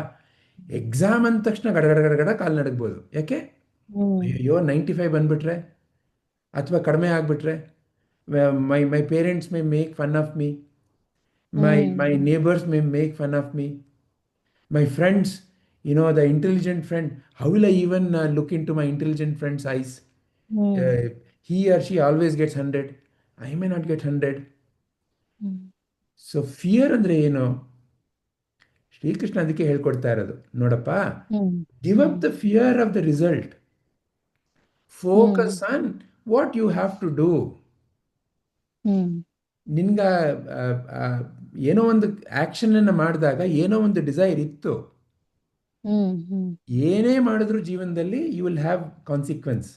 S1: Exam ಅಂದ ತಕ್ಷಣ ಗಡಗಡ ಕಾಲು ನಡಗ್ಬೋದು. ಯಾಕೆ? ಅಯ್ಯೋ 95 ಬಂದ್ಬಿಟ್ರೆ ಅಥವಾ ಕಡಿಮೆ ಆಗ್ಬಿಟ್ರೆ, my parents may make fun of me, my neighbors may make fun of me. My friends, the intelligent friend, how will I even look into my intelligent friend's eyes? He or she always gets 100. I may not get 100. So fear ಅಂದ್ರೆ ಏನು? ಶ್ರೀಕೃಷ್ಣ ಅದಕ್ಕೆ ಹೇಳ್ಕೊಡ್ತಾ ಇರೋದು, ನೋಡಪ್ಪ, give up the fear of the result. Focus on what you have to do. ನಿನ್ಗ ಏನೋ ಒಂದು action ಅನ್ನ ಮಾಡಿದಾಗ ಏನೋ ಒಂದು ಡಿಸೈರ್ ಇತ್ತು, ಏನೇ ಮಾಡಿದ್ರು ಜೀವನದಲ್ಲಿ ಯು ವಿಲ್ ಹ್ಯಾವ್ ಕಾನ್ಸಿಕ್ವೆನ್ಸ್.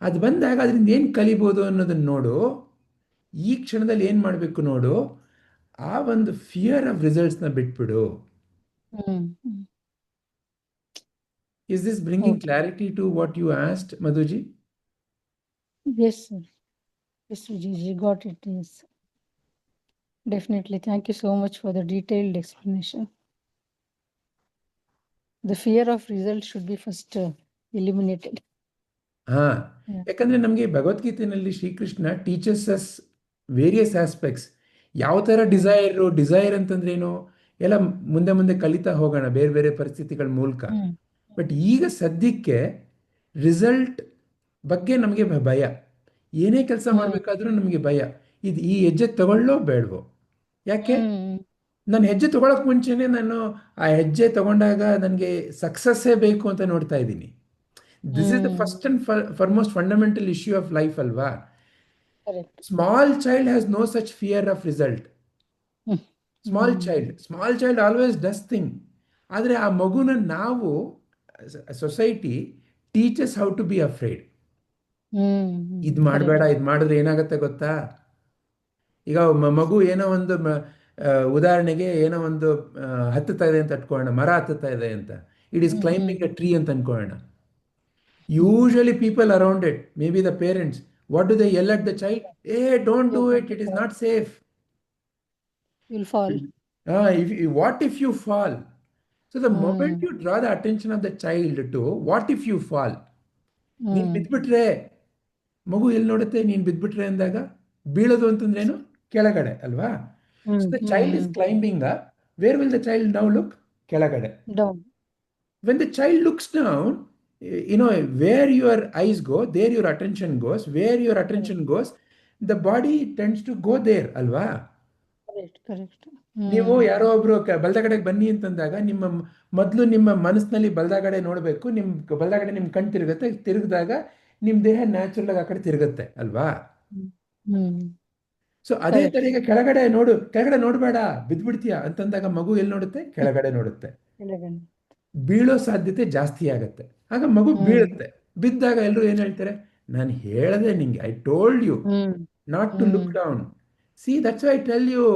S1: ಅದು ಬಂದಾಗ ಅದರಿಂದ ಏನ್ ಕಲಿಬಹುದು ಅನ್ನೋದನ್ನ ನೋಡು. ಈ ಕ್ಷಣದಲ್ಲಿ ಏನ್ ಮಾಡ್ಬೇಕು ನೋಡು. ಆ ಒಂದು ಫಿಯರ್ ಆಫ್ ರಿಸಲ್ಟ್ಸ್ ನ ಬಿಟ್ಬಿಡು. Is this bringing clarity to what you asked, Madhuji?
S4: Yes, sir. Yes, Vijay, got it. Yes, definitely. Thank you so much for the detailed explanation. The fear of result should be first eliminated.
S1: ಯಾಕಂದ್ರೆ ನಮಗೆ ಭಗವದ್ಗೀತೆಯಲ್ಲಿ Shrikrishna teachers us various aspects. ಯಾವ ಥರ desire ಅಂತಂದ್ರೇನು ಎಲ್ಲ ಮುಂದೆ ಮುಂದೆ ಕಲಿತಾ ಹೋಗೋಣ ಬೇರೆ ಬೇರೆ ಪರಿಸ್ಥಿತಿಗಳ ಮೂಲಕ. ಬಟ್ ಈಗ ಸದ್ಯಕ್ಕೆ ರಿಸಲ್ಟ್ ಬಗ್ಗೆ ನಮಗೆ ಭಯ. ಏನೇ ಕೆಲಸ ಮಾಡಬೇಕಾದ್ರೂ ನಮಗೆ ಭಯ. ಈ ಹೆಜ್ಜೆ ತಗೊಳ್ಳೋ ಬೇಡವೋ? ಯಾಕೆ? ನಾನು ಹೆಜ್ಜೆ ತಗೊಳಕ್ ಮುಂಚೆನೆ ನಾನು ಆ ಹೆಜ್ಜೆ ತಗೊಂಡಾಗ ನನಗೆ ಸಕ್ಸಸ್ಸೇ ಬೇಕು ಅಂತ ನೋಡ್ತಾ ಇದ್ದೀನಿ. This is the first and foremost fundamental issue of life, ಅಲ್ವಾ? Small child has no such fear of result. Small child always does thing. ಆದರೆ ಆ ಮಗುನ ನಾವು society teaches how to be afraid. ಇದು ಮಾಡಬೇಡ, ಇದು ಮಾಡಿದ್ರೆ ಏನಾಗುತ್ತೆ ಗೊತ್ತಾ? ಈಗ ಮಗು ಏನೋ ಒಂದು ಉದಾಹರಣೆಗೆ ಏನೋ ಒಂದು ಹತ್ತುತ್ತಾ ಇದೆ ಅಂತ ಅನ್ಕೊಳ್ಳೋಣ, ಮರ ಹತ್ತುತ್ತಾ ಇದೆ ಅಂತ. It is climbing a tree ಅಂತ ಅನ್ಕೊಳ್ಳೋಣ. Usually people around it, may be the parents, what do they yell at the child? Don't do it, it is not safe.
S4: You'll fall.
S1: What if you fall? So the moment you draw the attention of the child to what if you fall, ನೀನ್ ಬಿದ್ಬಿಟ್ರೆ, ಮಗು ಎಲ್ಲಿ ನೋಡುತ್ತೆ ನೀನ್ ಬಿದ್ಬಿಟ್ರೆ ಅಂದಾಗ? ಬೀಳೋದು ಅಂತಂದ್ರೇನು? ಕೆಳಗಡೆ, ಅಲ್ವಾ? So the child is climbing up. Where will the child now look? ಕೆಳಗಡೆ.
S4: Down.
S1: When the child looks down, where your eyes go, there your attention goes. Where your attention goes, the body tends to go there, ಅಲ್ವಾ?
S4: Correct.
S1: ನೀವು ಯಾರೋ ಒಬ್ರು ಬಲದಗಡೆಗೆ ಬನ್ನಿ ಅಂತಂದಾಗ ಮೊದಲು ನಿಮ್ಮ ಮನಸ್ಸಿನಲ್ಲಿ ಬಲದಗಡೆ ನೋಡಬೇಕು. ಬಲದಗಡೆ ನಿಮ್ಮ ಕಣ್ ತಿರುಗುತ್ತೆ. ತಿರುಗಿದಾಗ ನಿಮ್ಮ ದೇಹ ನ್ಯಾಚುರಲ್ ಆಗಿ ಆ ಕಡೆ ತಿರುಗುತ್ತೆ, ಅಲ್ವಾ? ಸೊ ಅದೇ ತರ ಈಗ ಕೆಳಗಡೆ ನೋಡಬೇಡ, ಬಿದ್ದ್ಬಿಡ್ತೀಯ ಅಂತಂದಾಗ ಮಗು ಎಲ್ಲಿ ನೋಡುತ್ತೆ? ಕೆಳಗಡೆ ನೋಡುತ್ತೆ. ಬೀಳೋ ಸಾಧ್ಯತೆ ಜಾಸ್ತಿ ಆಗತ್ತೆ. ಆಗ ಮಗು ಬೀಳುತ್ತೆ. ಬಿದ್ದಾಗ ಎಲ್ಲರೂ ಏನ್ ಹೇಳ್ತಾರೆ? ನಾನು ಹೇಳ್ದೆ ನಿಂಗೆ, I told you not to look down. See, that's why I tell you,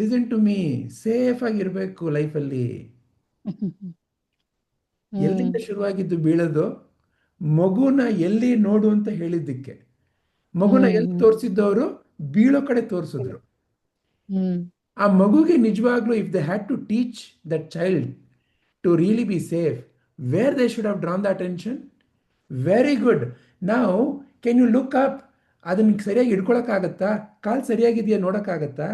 S1: listen to me. Safe ಆಗಿರ್ಬೇಕು ಲೈಫಲ್ಲಿ. ಎಲ್ಲಿಂದ ಶುರುವಾಗಿದ್ದು ಬೀಳೋದು? ಮಗುನ ಎಲ್ಲಿ ನೋಡು ಅಂತ ಹೇಳಿದ್ದಕ್ಕೆ. ಮಗುನ ಎಲ್ಲಿ ತೋರಿಸಿದ್ದವರು? ಬೀಳೋ ಕಡೆ ತೋರಿಸಿದ್ರು. ಆ ಮಗುಗೆ ನಿಜವಾಗ್ಲೂ, if they had to teach that child to really be safe, where they should have drawn the attention? Very good. Now, can you look up? ಅದನ್ನ ಸರಿಯಾಗಿ ಹಿಡ್ಕೊಳಕ್ಕಾಗತ್ತಾ? ಕಾಲ್ ಸರಿಯಾಗಿದೆಯಾ ನೋಡಕ್ಕಾಗತ್ತಾ?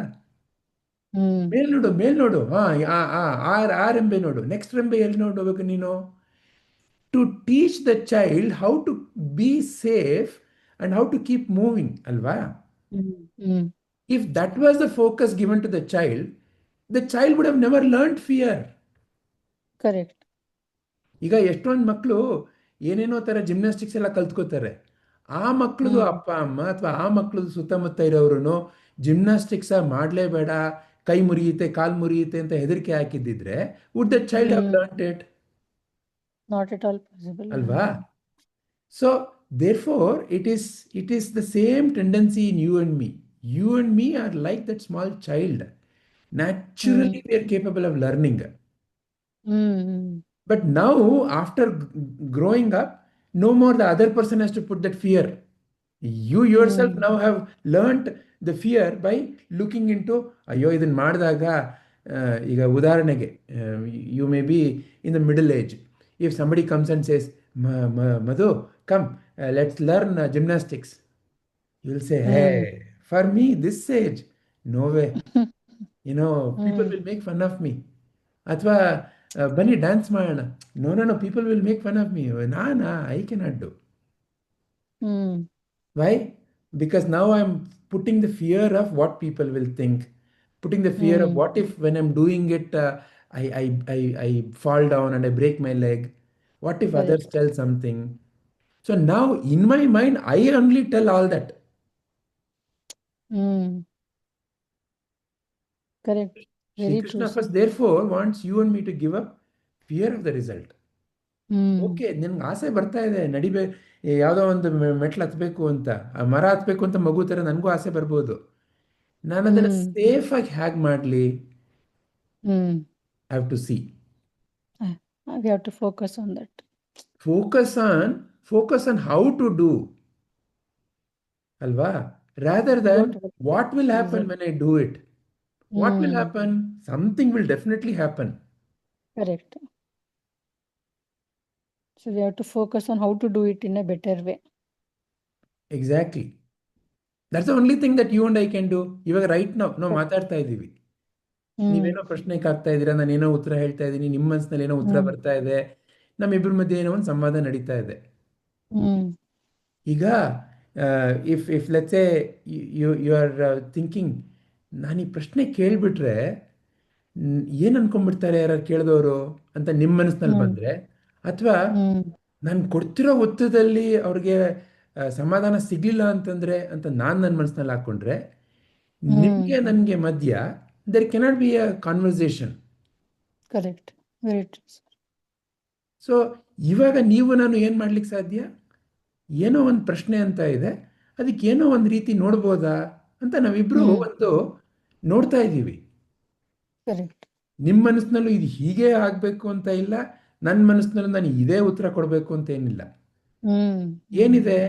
S1: ಮೇಲ್ ನೋಡು. ಆ ರೆಂಬೆ ನೋಡು. ನೆಕ್ಸ್ಟ್ ರೆಂಬೆ ಎಲ್ಲಿ ನೋಡಬೇಕು ನೀನು? To teach the child how to be safe and how to keep moving, ಅಲ್ವಾ? If that was the focus given to the child would have never learned fear.
S4: Correct.
S1: ಈಗ ಎಷ್ಟೊಂದು ಮಕ್ಕಳು ಏನೇನೋ ಥರ ಜಿಮ್ನಾಸ್ಟಿಕ್ಸ್ ಎಲ್ಲ ಕಲ್ತ್ಕೋತಾರೆ. ಆ ಮಕ್ಕಳದು ಅಪ್ಪ ಅಮ್ಮ ಅಥವಾ ಆ ಮಕ್ಕಳದು ಸುತ್ತಮುತ್ತ ಇರೋರು ಜಿಮ್ನಾಸ್ಟಿಕ್ಸ್ ಮಾಡಲೇಬೇಡ, ಕೈ ಮುರಿಯುತ್ತೆ, ಕಾಲು ಮುರಿಯುತ್ತೆ ಅಂತ ಹೆದರಿಕೆ ಹಾಕಿದ್ದಿದ್ರೆ, would the child have learned it?
S4: Not at all possible,
S1: ಅಲ್ವಾ? So therefore it is the same tendency in you and me. You and me are like that small child. Naturally we are capable of learning. But now, after growing up, no more the other person has to put that fear. You yourself now have learnt the fear by looking into, ಅಯ್ಯೋ ಇದನ್ನ ಮಾಡಿದಾಗ, ಈಗ ಉದಾಹರಣೆಗೆ, you may be in the middle age. If somebody comes and says, Madhu, come, let's learn gymnastics. You will say, hey, for me, this age, no way. People will make fun of me. ಅಥವಾ ಬನ್ನಿ dance ಮಾಡೋಣ. No, people will make fun of me. I cannot do. Why? Because now I am putting the fear of what people will think, putting the fear of what if when I am doing it I fall down and I break my leg, what if others tell something. So now in my mind I only tell all that.
S4: Correct.
S1: Sri Krishna first therefore wants you and me to give up fear of the result. Okay, ನಿನ್ಗೆ ಆಸೆ ಬರ್ತಾ ಇದೆ, ಯಾವುದೋ ಒಂದು ಮೆಟ್ಲು ಹತ್ಬೇಕು ಅಂತ, ಮರ ಹತ್ಬೇಕು ಅಂತ ಮಗು ಥರ ನನಗೂ ಆಸೆ ಬರ್ಬೋದು. ನಾನು ಅದನ್ನು ಸೇಫ್ ಆಗಿ ಹೇಗೆ ಮಾಡಲಿ? I have to see.
S4: We have to focus on that.
S1: Focus on how to do, ಅಲ್ವಾ? Rather than what will happen when I do it. What will happen? Something will definitely happen.
S4: Correct. So we have to focus on how to do it in a better way.
S1: Exactly. That's the only thing that you and I can do. ಇವಾಗ right ನಾವು ಮಾತಾಡ್ತಾ ಇದ್ದೀವಿ, ನೀವೇನೋ ಪ್ರಶ್ನೆ ಹಾಕ್ತಾ ಇದ್ದೀರಾ, ನಾನೇನೋ ಉತ್ತರ ಹೇಳ್ತಾ ಇದ್ದೀನಿ, ನಿಮ್ಮ ಮನಸ್ಸಿನಲ್ಲಿ ಏನೋ ಉತ್ತರ ಬರ್ತಾ ಇದೆ, ನಮ್ಮಿಬ್ಬರ ಮಧ್ಯೆ ಏನೋ ಒಂದು ಸಂವಾದ ನಡೀತಾ ಇದೆ. ಈಗ if let's say you are thinking, ನಾನು ಈ ಪ್ರಶ್ನೆ ಕೇಳಿಬಿಟ್ರೆ ಏನು ಅನ್ಕೊಂಡ್ಬಿಡ್ತಾರೆ ಯಾರು ಕೇಳಿದವರು ಅಂತ ನಿಮ್ಮ ಮನಸ್ಸಿನಲ್ಲಿ ಬಂದರೆ, ಅಥವಾ ನಾನು ಕೊಡ್ತಿರೋ ಉತ್ತರದಲ್ಲಿ ಅವ್ರಿಗೆ ಸಮಾಧಾನ ಸಿಗಲಿಲ್ಲ ಅಂತಂದರೆ ಅಂತ ನಾನು ನನ್ನ ಮನಸ್ಸಿನಲ್ಲಿ ಹಾಕ್ಕೊಂಡ್ರೆ, ನಿಮಗೆ ನನಗೆ ಮಧ್ಯ there cannot be a conversation.
S4: Correct. Very true.
S1: So ಇವಾಗ ನೀವು ನಾನು ಏನು ಮಾಡ್ಲಿಕ್ಕೆ ಸಾಧ್ಯ? ಏನೋ ಒಂದು ಪ್ರಶ್ನೆ ಅಂತ ಇದೆ, ಅದಕ್ಕೆ ಏನೋ ಒಂದು ರೀತಿ ನೋಡ್ಬೋದಾ ಅಂತ ನಾವಿಬ್ರು ಒಂದು ನೋಡ್ತಾ ಇದ್ದೀವಿ.
S4: Correct.
S1: ನಿಮ್ಮ ಮನಸ್ಸಿನಲ್ಲೂ ಇದು ಹೀಗೆ ಆಗಬೇಕು ಅಂತ ಇಲ್ಲ, ನನ್ನ ಮನಸ್ಸಿನಲ್ಲೂ ನಾನು ಇದೇ ಉತ್ತರ ಕೊಡಬೇಕು ಅಂತ ಏನಿಲ್ಲ. ಏನಿದೆ,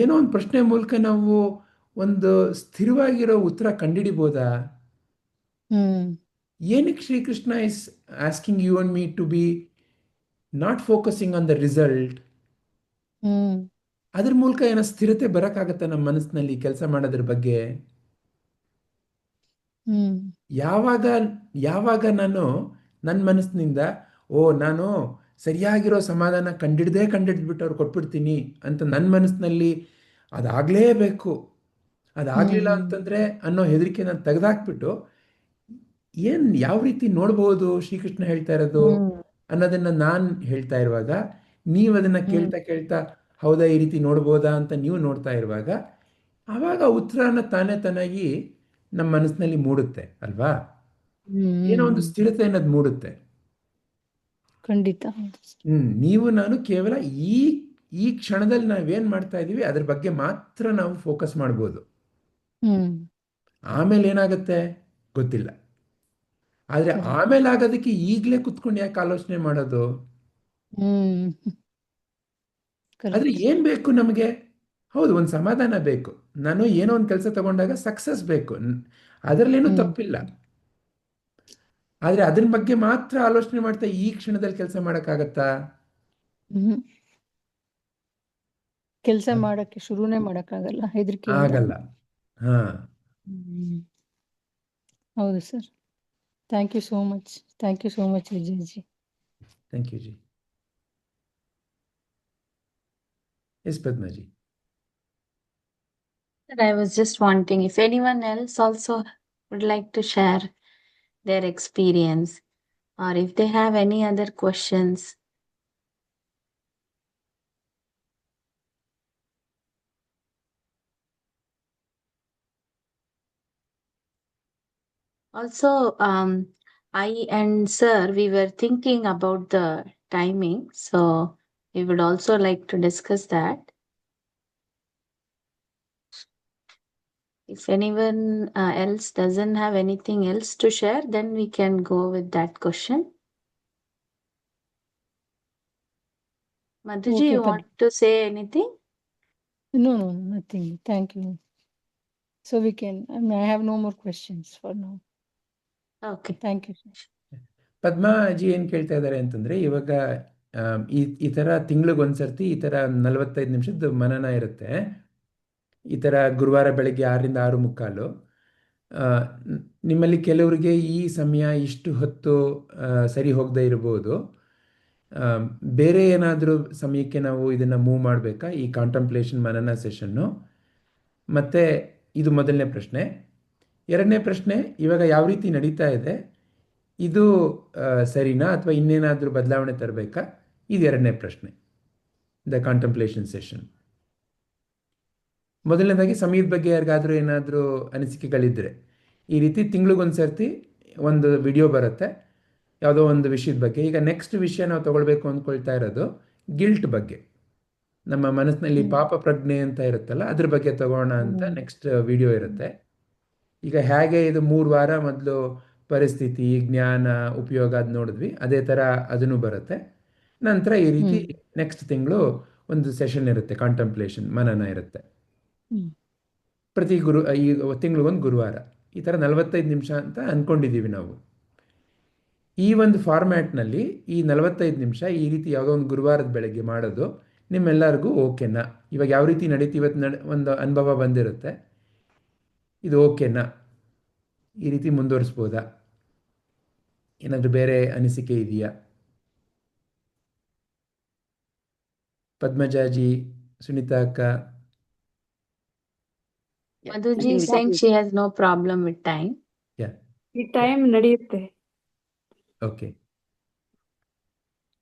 S1: ಏನೋ ಒಂದು ಪ್ರಶ್ನೆ ಮೂಲಕ ನಾವು ಒಂದು ಸ್ಥಿರವಾಗಿರೋ ಉತ್ತರ ಕಂಡುಹಿಡಿಬೋದಾ? ಏನಕ್ಕೆ Shrikrishna is asking you and me to be not focusing on the result? ಅದ್ರ ಮೂಲಕ ಏನೋ ಸ್ಥಿರತೆ ಬರೋಕ್ಕಾಗತ್ತ ನಮ್ಮ ಮನಸ್ಸಿನಲ್ಲಿ ಕೆಲಸ ಮಾಡೋದ್ರ ಬಗ್ಗೆ? ಯಾವಾಗ ನಾನು ನನ್ನ ಮನಸ್ಸಿನಿಂದ ನಾನು ಸರಿಯಾಗಿರೋ ಸಮಾಧಾನ ಕಂಡಿಡ್ದ್ಬಿಟ್ಟು ಅವ್ರು ಕೊಟ್ಬಿಡ್ತೀನಿ ಅಂತ ನನ್ನ ಮನಸ್ಸಿನಲ್ಲಿ ಅದಾಗಲೇಬೇಕು, ಅದಾಗಲಿಲ್ಲ ಅಂತಂದರೆ ಅನ್ನೋ ಹೆದರಿಕೆ ನಾನು ತೆಗೆದಾಕ್ಬಿಟ್ಟು ಯಾವ ರೀತಿ ನೋಡ್ಬೋದು ಶ್ರೀಕೃಷ್ಣ ಹೇಳ್ತಾ ಇರೋದು ಅನ್ನೋದನ್ನು ನಾನು ಹೇಳ್ತಾ ಇರುವಾಗ, ನೀವು ಅದನ್ನು ಕೇಳ್ತಾ ಕೇಳ್ತಾ ಹೌದಾ ಈ ರೀತಿ ನೋಡ್ಬೋದಾ ಅಂತ ನೀವು ನೋಡ್ತಾ ಇರುವಾಗ, ಆವಾಗ ಉತ್ತರನ ತಾನಾಗಿ ನಮ್ಮ ಮನಸ್ಸಿನಲ್ಲಿ ಮೂಡುತ್ತೆ ಅಲ್ವಾ? ಏನೋ ಒಂದು ಸ್ಥಿರತೆ ಅನ್ನೋದು ಮೂಡುತ್ತೆ.
S4: ಖಂಡಿತ.
S1: ನೀವು ನಾನು ಕೇವಲ ಈ ಈ ಕ್ಷಣದಲ್ಲಿ ನಾವೇನು ಮಾಡ್ತಾ ಇದ್ದೀವಿ ಅದ್ರ ಬಗ್ಗೆ ಮಾತ್ರ ನಾವು ಫೋಕಸ್ ಮಾಡ್ಬೋದು. ಆಮೇಲೆ ಏನಾಗುತ್ತೆ ಗೊತ್ತಿಲ್ಲ. ಆದರೆ ಆಮೇಲೆ ಆಗೋದಕ್ಕೆ ಈಗಲೇ ಕುತ್ಕೊಂಡು ಯಾಕೆ ಆಲೋಚನೆ ಮಾಡೋದು? ಆದರೆ ಏನು ಬೇಕು ನಮಗೆ? ಹೌದು, ಒಂದು ಸಮಾಧಾನ ಬೇಕು. ನಾನು ಏನೋ ಒಂದು ಕೆಲಸ ತಗೊಂಡಾಗ ಸಕ್ಸಸ್ ಬೇಕು, ಅದರಲ್ಲೇನೂ ತಪ್ಪಿಲ್ಲ. ಆದರೆ ಅದ್ರ ಬಗ್ಗೆ ಮಾತ್ರ ಆಲೋಚನೆ ಮಾಡ್ತಾ ಈ ಕ್ಷಣದಲ್ಲಿ ಕೆಲಸ ಮಾಡೋಕ್ಕಾಗತ್ತಾ?
S4: ಕೆಲಸ ಮಾಡಕ್ಕೆ ಶುರುನೇ ಮಾಡಕ್ಕಾಗಲ್ಲ, ಹೆದರಿಕೆ
S1: ಆಗಲ್ಲ.
S4: ಹೌದು sir. Thank you so much. Thank you so much Vijayji.
S1: Thank you ji. Yes Padmaji.
S2: I was just wanting if anyone else also would like to share their experience or if they have any other questions. Also, I and sir, we were thinking about the timing, so we would also like to discuss that. If anyone else doesn't have anything else to share, then we can go with that question. Madhuji,
S4: Okay,
S2: you want to say anything?
S4: No, nothing. Thank you. So we can, I have no more questions for now.
S2: Okay.
S4: Thank you.
S1: Padmaji ಏನು ಕೇಳ್ತಾ ಇದ್ದಾರೆ ಅಂತಂದರೆ, ಇವಾಗ ಈ ಥರ ತಿಂಗಳಿಗೊಂದ್ಸರ್ತಿ ಈ ಥರ 45 ನಿಮಿಷದ ಮನನ ಇರುತ್ತೆ. ಈ ಥರ ಗುರುವಾರ ಬೆಳಗ್ಗೆ 6ರಿಂದ 6:45. ನಿಮ್ಮಲ್ಲಿ ಕೆಲವರಿಗೆ ಈ ಸಮಯ ಇಷ್ಟು ಹೊತ್ತು ಸರಿ ಹೋಗದೇ ಇರ್ಬೋದು. ಬೇರೆ ಏನಾದರೂ ಸಮಯಕ್ಕೆ ನಾವು ಇದನ್ನು ಮೂವ್ ಮಾಡಬೇಕಾ, ಈ ಕಾಂಟಂಪ್ಲೇಷನ್ ಮನನ ಸೆಷನ್ನು? ಮತ್ತು ಇದು ಮೊದಲನೇ ಪ್ರಶ್ನೆ. ಎರಡನೇ ಪ್ರಶ್ನೆ, ಇವಾಗ ಯಾವ ರೀತಿ ನಡೀತಾ ಇದೆ ಇದು ಸರಿನಾ ಅಥವಾ ಇನ್ನೇನಾದರೂ ಬದಲಾವಣೆ ತರಬೇಕಾ? ಇದು ಎರಡನೇ ಪ್ರಶ್ನೆ, ದ ಕಾಂಟಂಪ್ಲೇಷನ್ ಸೆಷನ್. ಮೊದಲನೇದಾಗಿ ಸಮಯದ ಬಗ್ಗೆ ಯಾರಿಗಾದರೂ ಏನಾದರೂ ಅನಿಸಿಕೆಗಳಿದ್ದರೆ, ಈ ರೀತಿ ತಿಂಗಳಿಗೊಂದ್ಸರ್ತಿ ಒಂದು ವಿಡಿಯೋ ಬರುತ್ತೆ ಯಾವುದೋ ಒಂದು ವಿಷಯದ ಬಗ್ಗೆ. ಈಗ ನೆಕ್ಸ್ಟ್ ವಿಷಯ ನಾವು ತಗೊಳ್ಬೇಕು ಅಂದ್ಕೊಳ್ತಾ ಇರೋದು ಗಿಲ್ಟ್ ಬಗ್ಗೆ. ನಮ್ಮ ಮನಸ್ಸಿನಲ್ಲಿ ಪಾಪ ಪ್ರಜ್ಞೆ ಅಂತ ಇರುತ್ತಲ್ಲ, ಅದ್ರ ಬಗ್ಗೆ ತಗೋಣ ಅಂತ ನೆಕ್ಸ್ಟ್ ವಿಡಿಯೋ ಇರುತ್ತೆ. ಈಗ ಹೇಗೆ ಇದು 3 ವಾರ ಮೊದಲು ಪರಿಸ್ಥಿತಿ, ಜ್ಞಾನ, ಉಪಯೋಗ ಅದು ನೋಡಿದ್ವಿ, ಅದೇ ಥರ ಅದನ್ನು ಬರುತ್ತೆ. ನಂತರ ಈ ರೀತಿ ನೆಕ್ಸ್ಟ್ ತಿಂಗಳು ಒಂದು ಸೆಷನ್ ಇರುತ್ತೆ, ಕಾಂಟಂಪ್ಲೇಷನ್ ಮನನ ಇರುತ್ತೆ. ಪ್ರತಿ ಈ ತಿಂಗಳಿಗೊಂದು ಗುರುವಾರ ಈ ಥರ 45 ನಿಮಿಷ ಅಂತ ಅಂದ್ಕೊಂಡಿದ್ದೀವಿ ನಾವು. ಈ ಒಂದು ಫಾರ್ಮ್ಯಾಟ್ನಲ್ಲಿ ಈ 45 ನಿಮಿಷ ಈ ರೀತಿ ಯಾವುದೋ ಒಂದು ಗುರುವಾರದ ಬೆಳಗ್ಗೆ ಮಾಡೋದು ನಿಮ್ಮೆಲ್ಲರಿಗೂ ಓಕೆನಾ? ಇವಾಗ ಯಾವ ರೀತಿ ನಡೀತಿ ಇವತ್ತು ಒಂದು ಅನುಭವ ಬಂದಿರುತ್ತೆ, ಇದು ಓಕೆನಾ? ಈ ರೀತಿ ಮುಂದುವರಿಸ್ಬೋದಾ? ಏನಾದರೂ ಬೇರೆ ಅನಿಸಿಕೆ ಇದೆಯಾ? ಪದ್ಮಜಾಜಿ, ಸುನೀತಾ ಅಕ್ಕ.
S2: Madhuji is saying she has no problem with time.
S1: Yeah.
S3: ಈ ಟೈಮ್ ನಡೆಯುತ್ತೆ.
S1: Okay.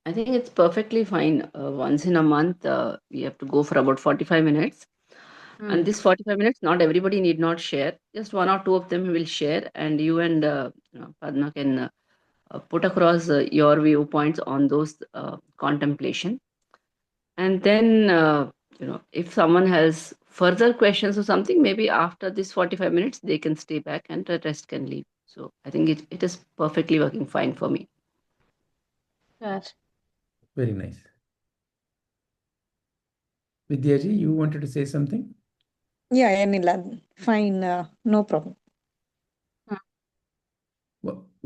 S5: I think it's perfectly fine. Once in a month, we have to go for about 45 minutes. And this 45 minutes, not everybody need not share. Just 1 or 2 of them will share, and you and Padma can put across your viewpoints on those contemplation. And then, if someone has further questions or something, maybe after this 45 minutes, they can stay back and the rest can leave. So I think it is perfectly working fine for me.
S2: Sure.
S1: Very nice. Vidyaji, you wanted to say something?
S6: Yeah, ಏನಿಲ್ಲ, fine, no problem.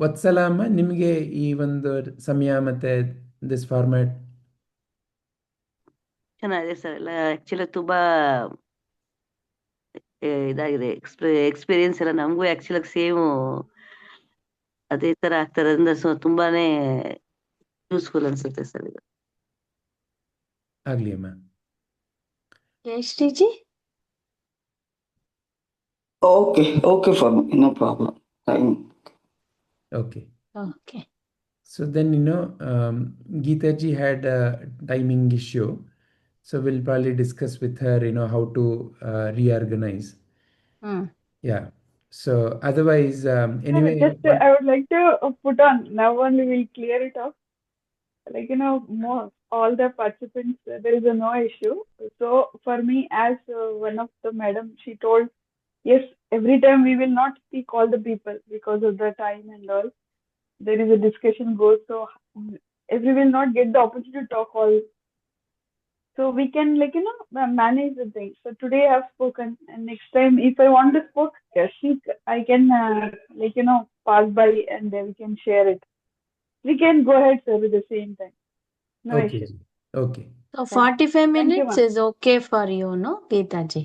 S1: ವತ್ಸಲಾಮ, ನಿಮಗೆ ಈ ಒಂದು ಸಮಯ ಮತ್ತೆ this format
S7: ಚೆನ್ನಾಗಿದೆ sir. ಎಲ್ಲ actually ತುಂಬಾ ಇದಾಗಿದೆ ಎಕ್ಸ್ಪೀರಿಯನ್ಸ್ ಎಲ್ಲ. ನಮಗೂ ಆಕ್ಚುಲಿ ಸೇಮ್ ಅದೇ ತರ ಆಗ್ತಾರಿಂದ ಸೊ ತುಂಬಾನೇ ಯೂಸ್ಫುಲ್ ಅನ್ಸುತ್ತೆ ಸರ್ ಇದು.
S1: ಆಗ್ಲಿ ಅಮ್ಮ.
S2: ಜಯಶ್ರೀಜಿ.
S8: Okay for me, no problem.
S1: Okay.
S2: Okay.
S1: So then, Geeta ji had a timing issue. So we'll probably discuss with her, how to reorganize. Yeah. So otherwise, anyway.
S3: Just I would like to put on, now only we'll clear it off. Like, more, all the participants, there is no issue. So for me, as one of the madam, she told, yes, every time we will not speak all the people because of the time and all. There is a discussion goes, so every will not get the opportunity to talk all. So we can, manage the thing. So today I have spoken, and next time if I want to speak, yes, I can, pass by and then we can share it. We can go ahead, sir, with the same time. No
S1: Okay.
S3: issue.
S1: Okay.
S2: So 45
S3: you,
S2: minutes
S3: ma'am.
S2: is okay for you, no, Geeta ji?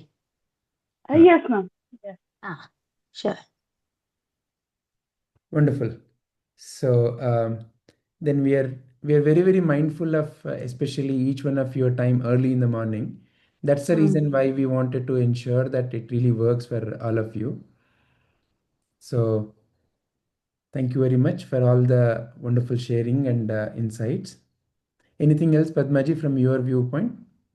S3: Yes, ma'am. Yes.
S2: Sure.
S1: Wonderful. So then we are very, very mindful of especially each one of your time early in the morning. That's the reason why we wanted to ensure that it really works for all of you. So thank you very much for all the wonderful sharing and insights. Anything else, Padmaji, from your viewpoint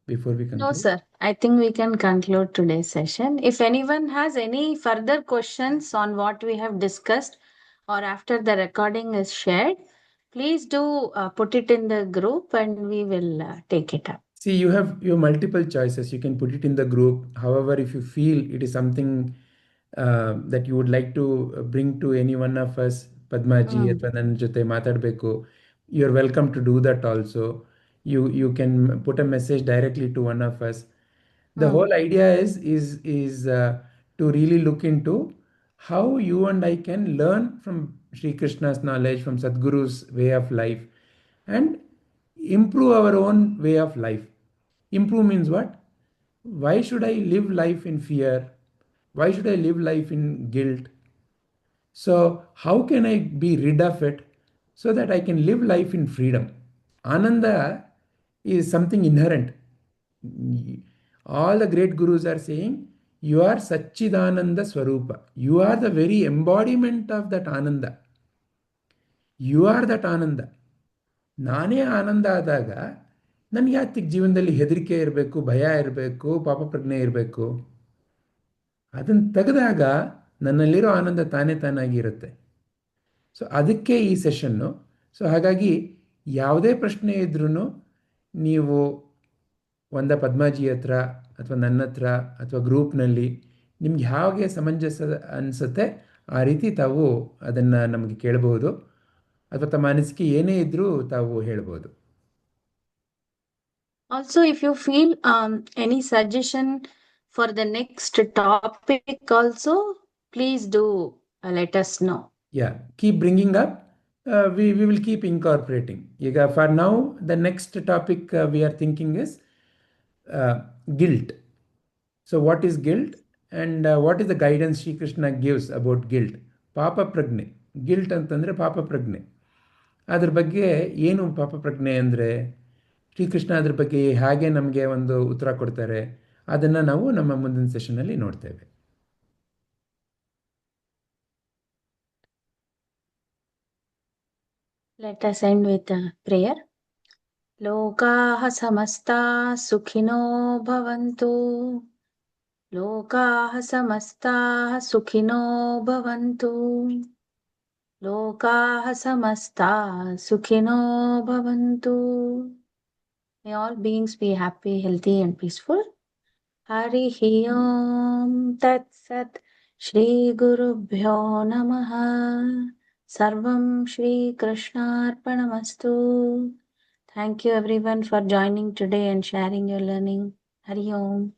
S1: before we conclude?
S2: No, sir. I think we can conclude today's session. If anyone has any further questions on what we have discussed or after the recording is shared, please do put it in the group and we will take it up.
S1: See, you have multiple choices. You can put it in the group. However, if you feel it is something that you would like to bring to any one of us, Padmaji, ಅಥವಾ ನನ್ನ ಜೊತೆ ಮಾತಾಡಬೇಕು, you're welcome to do that also. You can put a message directly to one of us. The whole idea is to really look into how you and I can learn from Sri Krishna's knowledge, from Sadguru's way of life, and improve our own way of life. Improve means what? Why should I live life in fear? Why should I live life in guilt? So how can I be rid of it so that I can live life in freedom? Ananda is something inherent. All the great gurus are saying, you are Satchidananda Swarupa. You are the very embodiment of that Ananda. You are that Ananda. ನಾನೇ ಆನಂದ ಆದಾಗ ನನಗೆ ಯಾತಿಗೆ ಜೀವನದಲ್ಲಿ ಹೆದರಿಕೆ ಇರಬೇಕು, ಭಯ ಇರಬೇಕು, ಪಾಪ ಪ್ರಜ್ಞೆ ಇರಬೇಕು? ಅದನ್ನು ತೆಗೆದಾಗ ನನ್ನಲ್ಲಿರೋ ಆನಂದ ತಾನಾಗಿ ಇರುತ್ತೆ. ಸೊ ಅದಕ್ಕೆ ಈ ಸೆಷನ್ನು. ಸೊ ಹಾಗಾಗಿ ಯಾವುದೇ ಪ್ರಶ್ನೆ ಇದ್ರೂ ನೀವು ಪದ್ಮಾಜಿ ಹತ್ರ ಅಥವಾ ನನ್ನ ಹತ್ರ ಅಥವಾ ಗ್ರೂಪ್ನಲ್ಲಿ ನಿಮ್ಗೆ ಹೇಗೆ ಸಮಂಜಸ ಅನಿಸುತ್ತೆ ಆ ರೀತಿ ತಾವು ಅದನ್ನು ನಮಗೆ ಕೇಳಬಹುದು, ಅಥವಾ ತಮ್ಮ ಅನಿಸಿಕೆ ಏನೇ ಇದ್ರೂ ತಾವು ಹೇಳ್ಬೋದು.
S2: Also, if you feel any suggestion for the next topic also, please do let us know.
S1: Yeah, keep bringing up. We will keep incorporating. For now, the next topic we are thinking is guilt. So what is guilt and what is the guidance Sri Krishna gives about guilt? Papa pragne. Guilt ಅಂತಂದರೆ ಪಾಪ ಪ್ರಜ್ಞೆ. ಅದ್ರ ಬಗ್ಗೆ ಏನು ಪಾಪ ಪ್ರಜ್ಞೆ ಅಂದರೆ ಶ್ರೀಕೃಷ್ಣ ಅದ್ರ ಬಗ್ಗೆ ಹೇಗೆ ನಮಗೆ ಒಂದು ಉತ್ತರ ಕೊಡ್ತಾರೆ, ಅದನ್ನು ನಾವು ನಮ್ಮ ಮುಂದಿನ ಸೆಷನ್ನಲ್ಲಿ ನೋಡ್ತೇವೆ.
S2: Let us end with a prayer. Lokaha samasta sukhino bhavantu. Lokaha samasta sukhino bhavantu. Lokaha samasta sukhino bhavantu. May all beings be happy, healthy and peaceful. Harihi Om Tat Sat. Shri Gurubhyo Namaha. Sarvam Shri Krishnarpanamastu. Thank you everyone for joining today and sharing your learning. Hari Om.